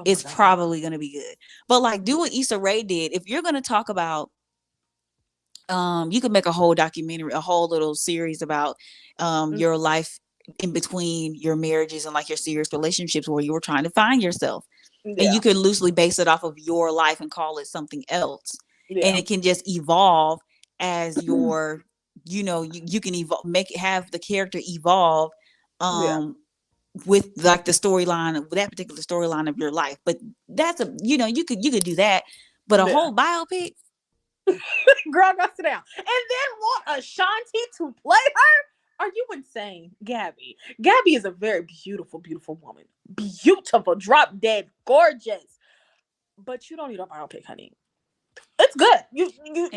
B: It's probably gonna be good. But like, do what Issa Rae did. If you're gonna talk about you can make a whole documentary, a whole little series about your life in between your marriages and like your serious relationships where you were trying to find yourself. And you could loosely base it off of your life and call it something else. And it can just evolve as your you can evolve, have the character evolve with like the storyline of that particular storyline of your life. But that's you could do that, but a whole biopic.
A: Girl, go sit down. And then want Ashanti to play her? Are you insane? Gabby is a very beautiful, beautiful woman. Beautiful, drop dead, gorgeous. But you don't need a biopic, honey. It's good. You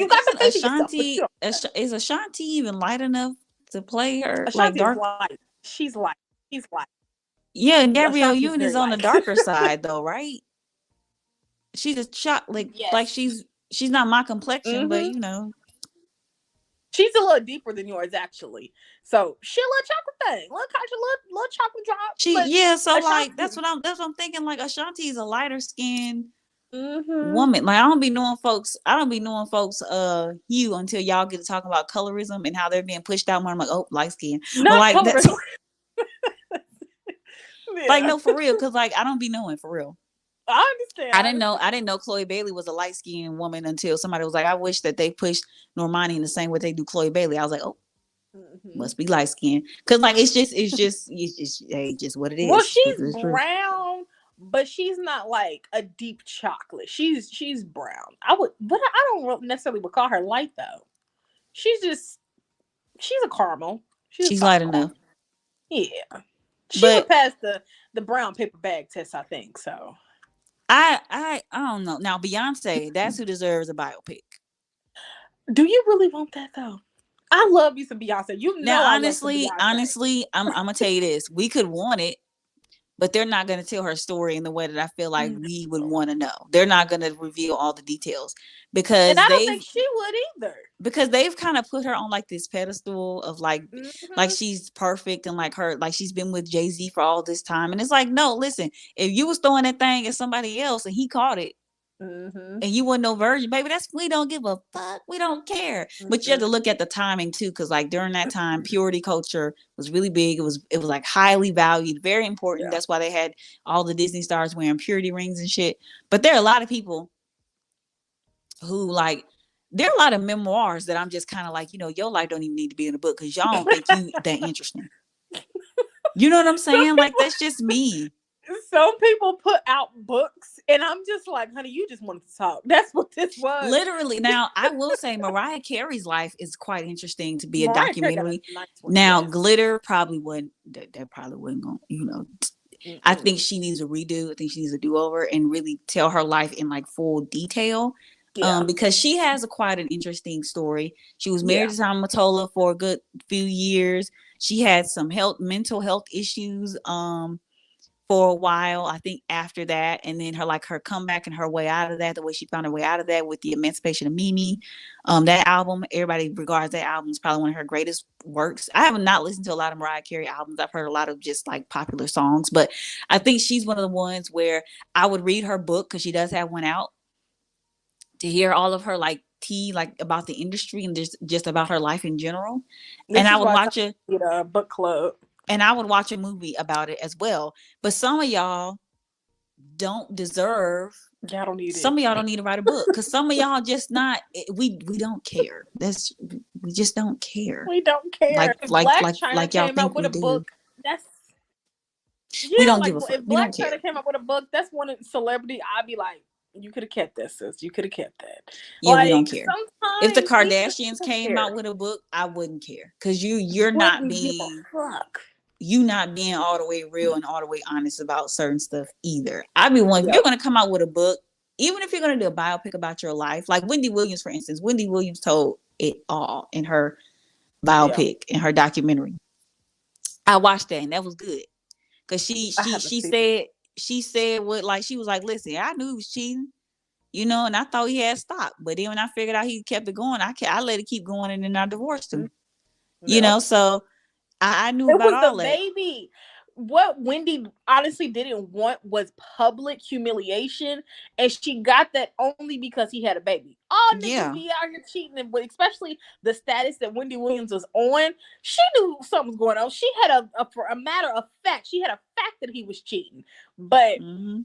A: got to think
B: Ashanti. Is Ashanti even light enough to play her?
A: Ashanti
B: like dark?
A: Is light. She's light. She's light.
B: Yeah, and Gabrielle Union is on the darker side though, right? She's a shot like she's not my complexion, but you know.
A: She's a little deeper than yours, actually. So she a little chocolate thing, little chocolate drop.
B: So Ashanti, like that's what I'm thinking. Like Ashanti is a lighter skinned woman. Like I don't be knowing folks hue until y'all get to talking about colorism and how they're being pushed out more. I'm like, oh, light skin. But like that's like no, for real, because like I don't be knowing for real.
A: I understand.
B: I didn't know Chloe Bailey was a light skinned woman until somebody was like, I wish that they pushed Normani in the same way they do Chloe Bailey. I was like, oh, must be light skinned. Cause like it's just what it is.
A: Well, she's brown, but she's not like a deep chocolate. She's brown. I don't necessarily would call her light though. She's a caramel. She's
B: light enough.
A: Yeah. She would pass the brown paper bag test, I think so.
B: I don't know. Now Beyonce, that's who deserves a biopic.
A: Do you really want that though? I love you some Beyonce. You know.
B: Now, honestly, I'm gonna tell you this: we could want it, but they're not gonna tell her story in the way that I feel like we would want to know. They're not gonna reveal all the details because
A: and I don't think she would either.
B: Because they've kind of put her on like this pedestal of like she's perfect and like she's been with Jay-Z for all this time, and it's like, no, listen, if you was throwing that thing at somebody else and he caught it,
A: Mm-hmm.
B: And you weren't no virgin, baby. We don't give a fuck. We don't care. But you have to look at the timing too, because like during that time, purity culture was really big. It was like highly valued, very important. That's why they had all the Disney stars wearing purity rings and shit. But there are a lot of people who like, there are a lot of memoirs that I'm just kind of like, your life don't even need to be in a book because y'all don't think you that interesting. You know what I'm saying? Like, that's just me.
A: Some people put out books, and I'm just like, honey, you just wanted to talk. That's what this was.
B: Literally. Now, I will say Mariah Carey's life is quite interesting to be a
A: Mariah Carey got
B: documentary.
A: a nice one,
B: Now,
A: yes.
B: Glitter probably wouldn't. That probably wouldn't go. I think she needs a redo. I think she needs a do-over and really tell her life in like full detail. Because she has quite an interesting story. She was married to Tom Mottola for a good few years. She had some mental health issues for a while, I think, after that. And then her comeback and her way out of that, the way she found her way out of that with the Emancipation of Mimi. That album, everybody regards that album as probably one of her greatest works. I have not listened to a lot of Mariah Carey albums. I've heard a lot of just like popular songs, but I think she's one of the ones where I would read her book, because she does have one out, to hear all of her like tea, like about the industry and just about her life in general. And I would watch a
A: book club.
B: And I would watch a movie about it as well. But some of y'all don't deserve.
A: Y'all don't need
B: some of y'all don't need to write a book, because some of y'all just not. We don't care. We just don't care.
A: We don't care.
B: Like
A: if
B: like
A: Black
B: like
A: China
B: like y'all
A: came
B: think
A: out with
B: we
A: a
B: do.
A: book, that's
B: we don't give a fuck.
A: If
B: We
A: Black
B: don't care.
A: China came out with a book, that's one celebrity. I'd be like, you could have kept that, sis. You could have kept that.
B: Yeah,
A: like,
B: we don't care. If the Kardashians came out
A: with
B: with a book, I wouldn't care, because you're not being. You not being all the way real and all the way honest about certain stuff either. I mean, if you're going to come out with a book, even if you're going to do a biopic about your life, like Wendy Williams, for instance, Wendy Williams told it all in her biopic, in her documentary. I watched that and that was good, because she said what, like, she was like, listen, I knew he was cheating, and I thought he had stopped, but then when I figured out he kept it going, I let it keep going, and then I divorced him. So I knew about all that.
A: Baby. What Wendy honestly didn't want was public humiliation, and she got that only because he had a baby. All niggas be out here cheating, but especially the status that Wendy Williams was on, she knew something was going on. She had for a matter of fact, she had a fact that he was cheating, but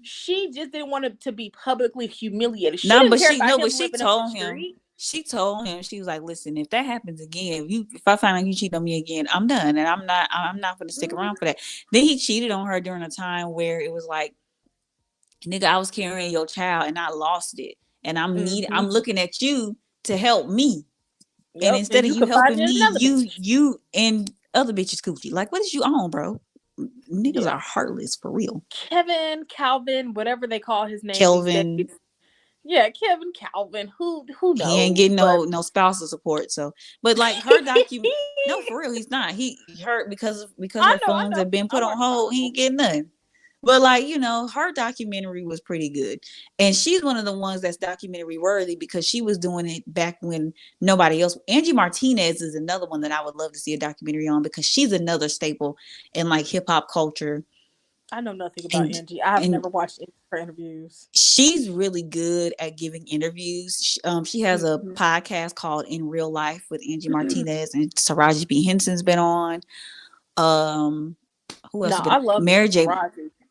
A: she just didn't want to be publicly humiliated. She didn't care about him living up the street.
B: She told him, she was like, listen, if that happens again, if I find out you cheat on me again, I'm done. And I'm not going to stick around for that. Then he cheated on her during a time where it was like, nigga, I was carrying your child and I lost it. And I'm looking at you to help me. And instead of you helping me, you and other bitches coochie. Like, what is you on, bro? Niggas are heartless for real.
A: Calvin, whatever they call his name.
B: Kelvin.
A: Yeah, Kevin Calvin. Who knows?
B: He ain't getting no spousal support. So, but like her document, no, for real, he's not. He hurt because her phones have been put on hold. He ain't getting nothing. But like, her documentary was pretty good, and she's one of the ones that's documentary worthy because she was doing it back when nobody else. Angie Martinez is another one that I would love to see a documentary on, because she's another staple in like hip hop culture.
A: I know nothing about Angie. I have never watched any of her interviews.
B: She's really good at giving interviews. She has a podcast called In Real Life with Angie Martinez, and Taraji P. Henson's been on. Who else?
A: I love
B: Mary J.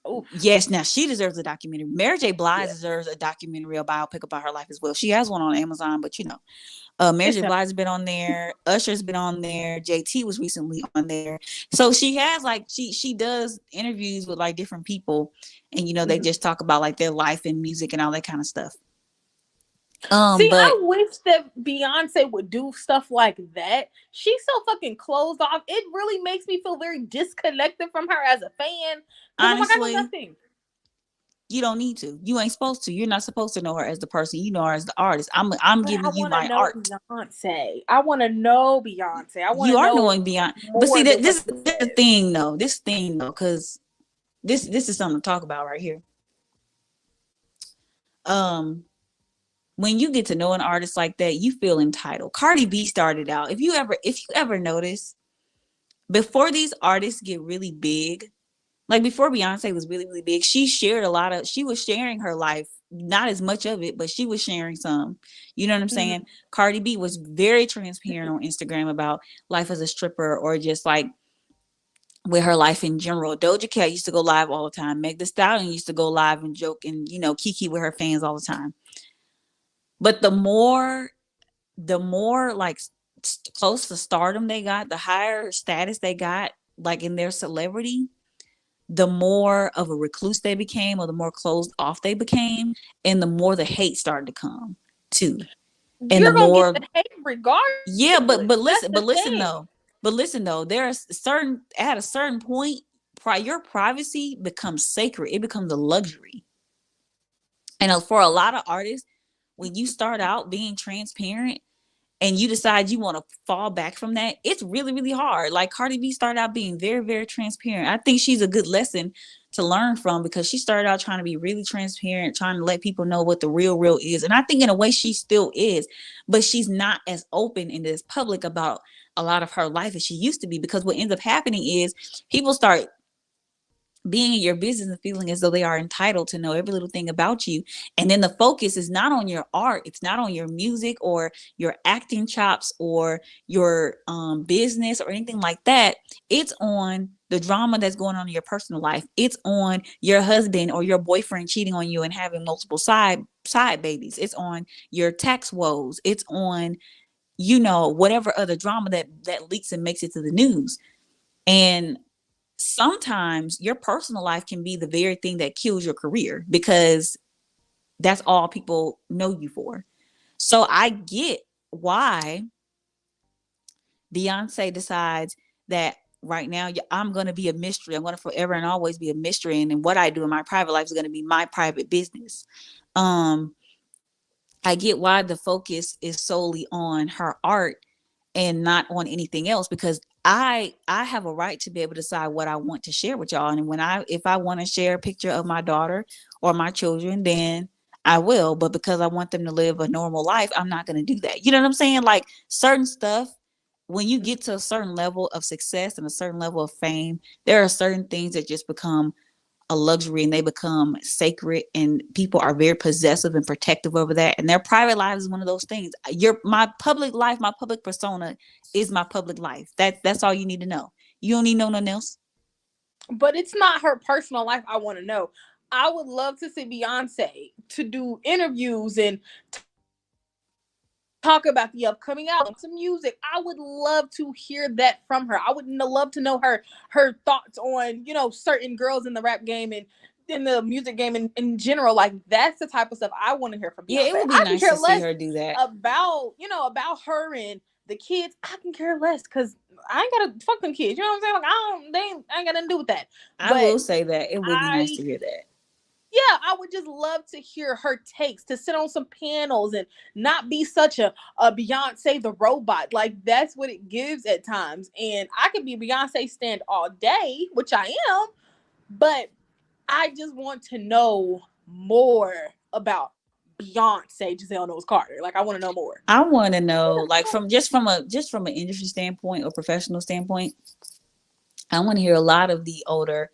A: Oof.
B: Yes, now she deserves a documentary. Mary J. Blige deserves a documentary, a biopic about her life as well. She has one on Amazon, but Mary J. Blige has been on there. Usher's been on there. JT was recently on there. So she has like she does interviews with like different people, and they just talk about like their life and music and all that kind of stuff.
A: I wish that Beyonce would do stuff like that. She's so fucking closed off. It really makes me feel very disconnected from her as a fan.
B: Honestly, you don't need to. You ain't supposed to. You're not supposed to know her as the person. You know her as the artist. I'm giving you my art.
A: Beyonce. I want to know Beyonce.
B: You are knowing Beyonce. But see, this is the thing, though. Because this is something to talk about right here. When you get to know an artist like that, you feel entitled. Cardi B started out. If you ever notice, before these artists get really big, like before Beyonce was really, really big, she was sharing her life not as much of it, but she was sharing some. You know what I'm saying? Cardi B was very transparent on Instagram about life as a stripper, or just like with her life in general. Doja Cat used to go live all the time. Meg Thee Stallion used to go live and joke and, you know, kiki with her fans all the time. But the more like close to stardom they got, the higher status they got, like in their celebrity, the more of a recluse they became, or the more closed off they became, and the more the hate started to come too. And
A: You're
B: the
A: gonna
B: more,
A: get the hate regardless.
B: yeah, but
A: That's the
B: listen
A: thing.
B: though, there's certain, at a certain point, your privacy becomes sacred. It becomes a luxury. And for a lot of artists, when you start out being transparent and you decide you want to fall back from that, it's really, really hard. Like Cardi B started out being very, very transparent. I think she's a good lesson to learn from, because she started out trying to be really transparent, trying to let people know what the real is. And I think in a way she still is, but she's not as open and as public about a lot of her life as she used to be, because what ends up happening is people start being in your business and feeling as though they are entitled to know every little thing about you. And then the focus is not on your art. It's not on your music or your acting chops or your business or anything like that. It's on the drama that's going on in your personal life. It's on your husband or your boyfriend cheating on you and having multiple side babies. It's on your tax woes. It's on, you know, whatever other drama that leaks and makes it to the news. And sometimes your personal life can be the very thing that kills your career, because that's all people know you for. So I get why Beyonce decides that right now I'm going to be a mystery. I'm going to forever and always be a mystery. And what I do in my private life is going to be my private business. I get why the focus is solely on her art and not on anything else, because I have a right to be able to decide what I want to share with y'all. And if I want to share a picture of my daughter or my children, then I will. But because I want them to live a normal life, I'm not going to do that. You know what I'm saying? Like certain stuff, when you get to a certain level of success and a certain level of fame, there are certain things that just become a luxury and they become sacred, and people are very possessive and protective over that. And their private lives is one of those things. My public life, my public persona is my public life. That's all you need to know. You don't need to know nothing else.
A: But it's not her personal life I want to know. I would love to see Beyonce to do interviews and talk about the upcoming album, some music. I would love to hear that from her. I would love to know her thoughts on, you know, certain girls in the rap game and in the music game in general. Like that's the type of stuff I want to hear from Beyonce.
B: Yeah, it would be nice to see her do that.
A: About, you know, about her and the kids. I can care less, because I ain't gotta fuck them kids. You know what I'm saying? Like I ain't got nothing to do with that.
B: I will say that it would be nice to hear that.
A: Yeah, I would just love to hear her takes, to sit on some panels and not be such a Beyonce the robot. Like that's what it gives at times. And I could be Beyonce stan all day, which I am, but I just want to know more about Beyonce Giselle Knowles Carter. Like I want to know more.
B: I want to know, like from an industry standpoint or professional standpoint, I want to hear a lot of the older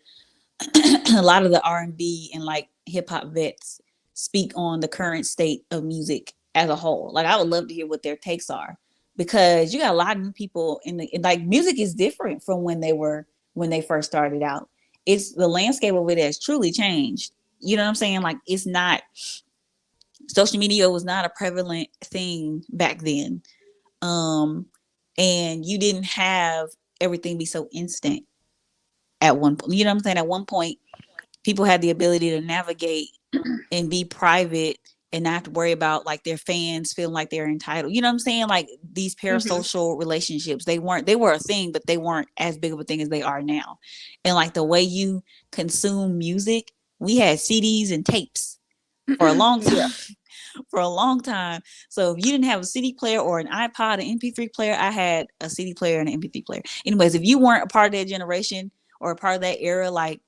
B: a lot of the R&B and like hip hop vets speak on the current state of music as a whole. Like I would love to hear what their takes are, because you got a lot of new people like music is different from when they first started out. It's the landscape of it has truly changed. You know what I'm saying? Like it's not, social media was not a prevalent thing back then. And you didn't have everything be so instant. At one point, you know what I'm saying? At one point, people had the ability to navigate and be private and not have to worry about like their fans feeling like they're entitled. You know what I'm saying? Like these parasocial relationships, they were a thing, but they weren't as big of a thing as they are now. And like the way you consume music, we had CDs and tapes for a long time. For a long time. So if you didn't have a CD player or an iPod, an MP3 player, I had a CD player and an MP3 player. Anyways, if you weren't a part of that generation or a part of that era, like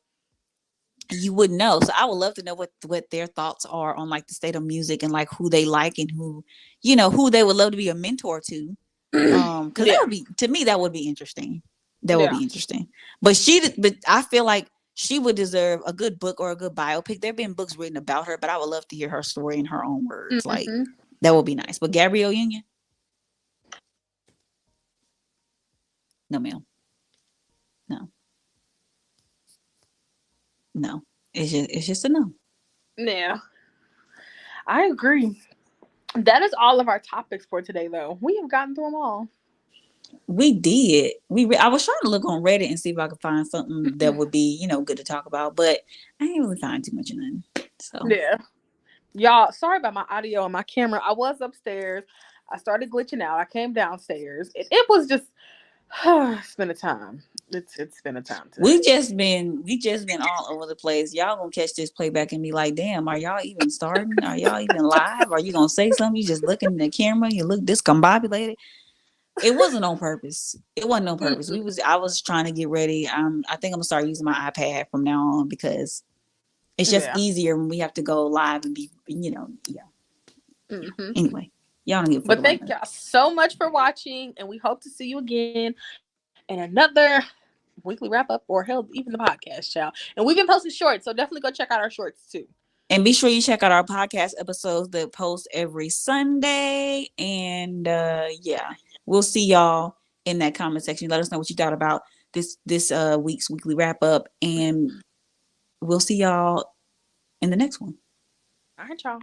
B: you wouldn't know. So I would love to know what their thoughts are on like the state of music and like who they like and who, you know, who they would love to be a mentor to. Because that would be, to me, that would be interesting. That would be interesting. But I feel like she would deserve a good book or a good biopic. There have been books written about her, but I would love to hear her story in her own words. Like, that would be nice. But Gabrielle Union? No, ma'am. No. No. It's just a no.
A: Yeah. I agree. That is all of our topics for today, though. We have gotten through them all.
B: We did. I was trying to look on Reddit and see if I could find something that would be, you know, good to talk about, but I ain't really find too much of nothing. So
A: yeah, y'all. Sorry about my audio and my camera. I was upstairs. I started glitching out. I came downstairs. It was just it's been a time. It's been a time today.
B: we just been all over the place. Y'all gonna catch this playback and be like, damn, are y'all even starting? Are y'all even live? Are you gonna say something? You just looking in the camera, you look discombobulated. It wasn't on purpose. It wasn't on purpose. I was trying to get ready. I think I'm gonna start using my iPad from now on because it's just easier when we have to go live and be, you know, Anyway, y'all don't get.
A: But thank y'all so much for watching, and we hope to see you again in another weekly wrap up, or hell, even the podcast, child. And we've been posting shorts, so definitely go check out our shorts too.
B: And be sure you check out our podcast episodes that post every Sunday. And we'll see y'all in that comment section. Let us know what you thought about this week's weekly wrap up, and we'll see y'all in the next one.
A: All right, y'all.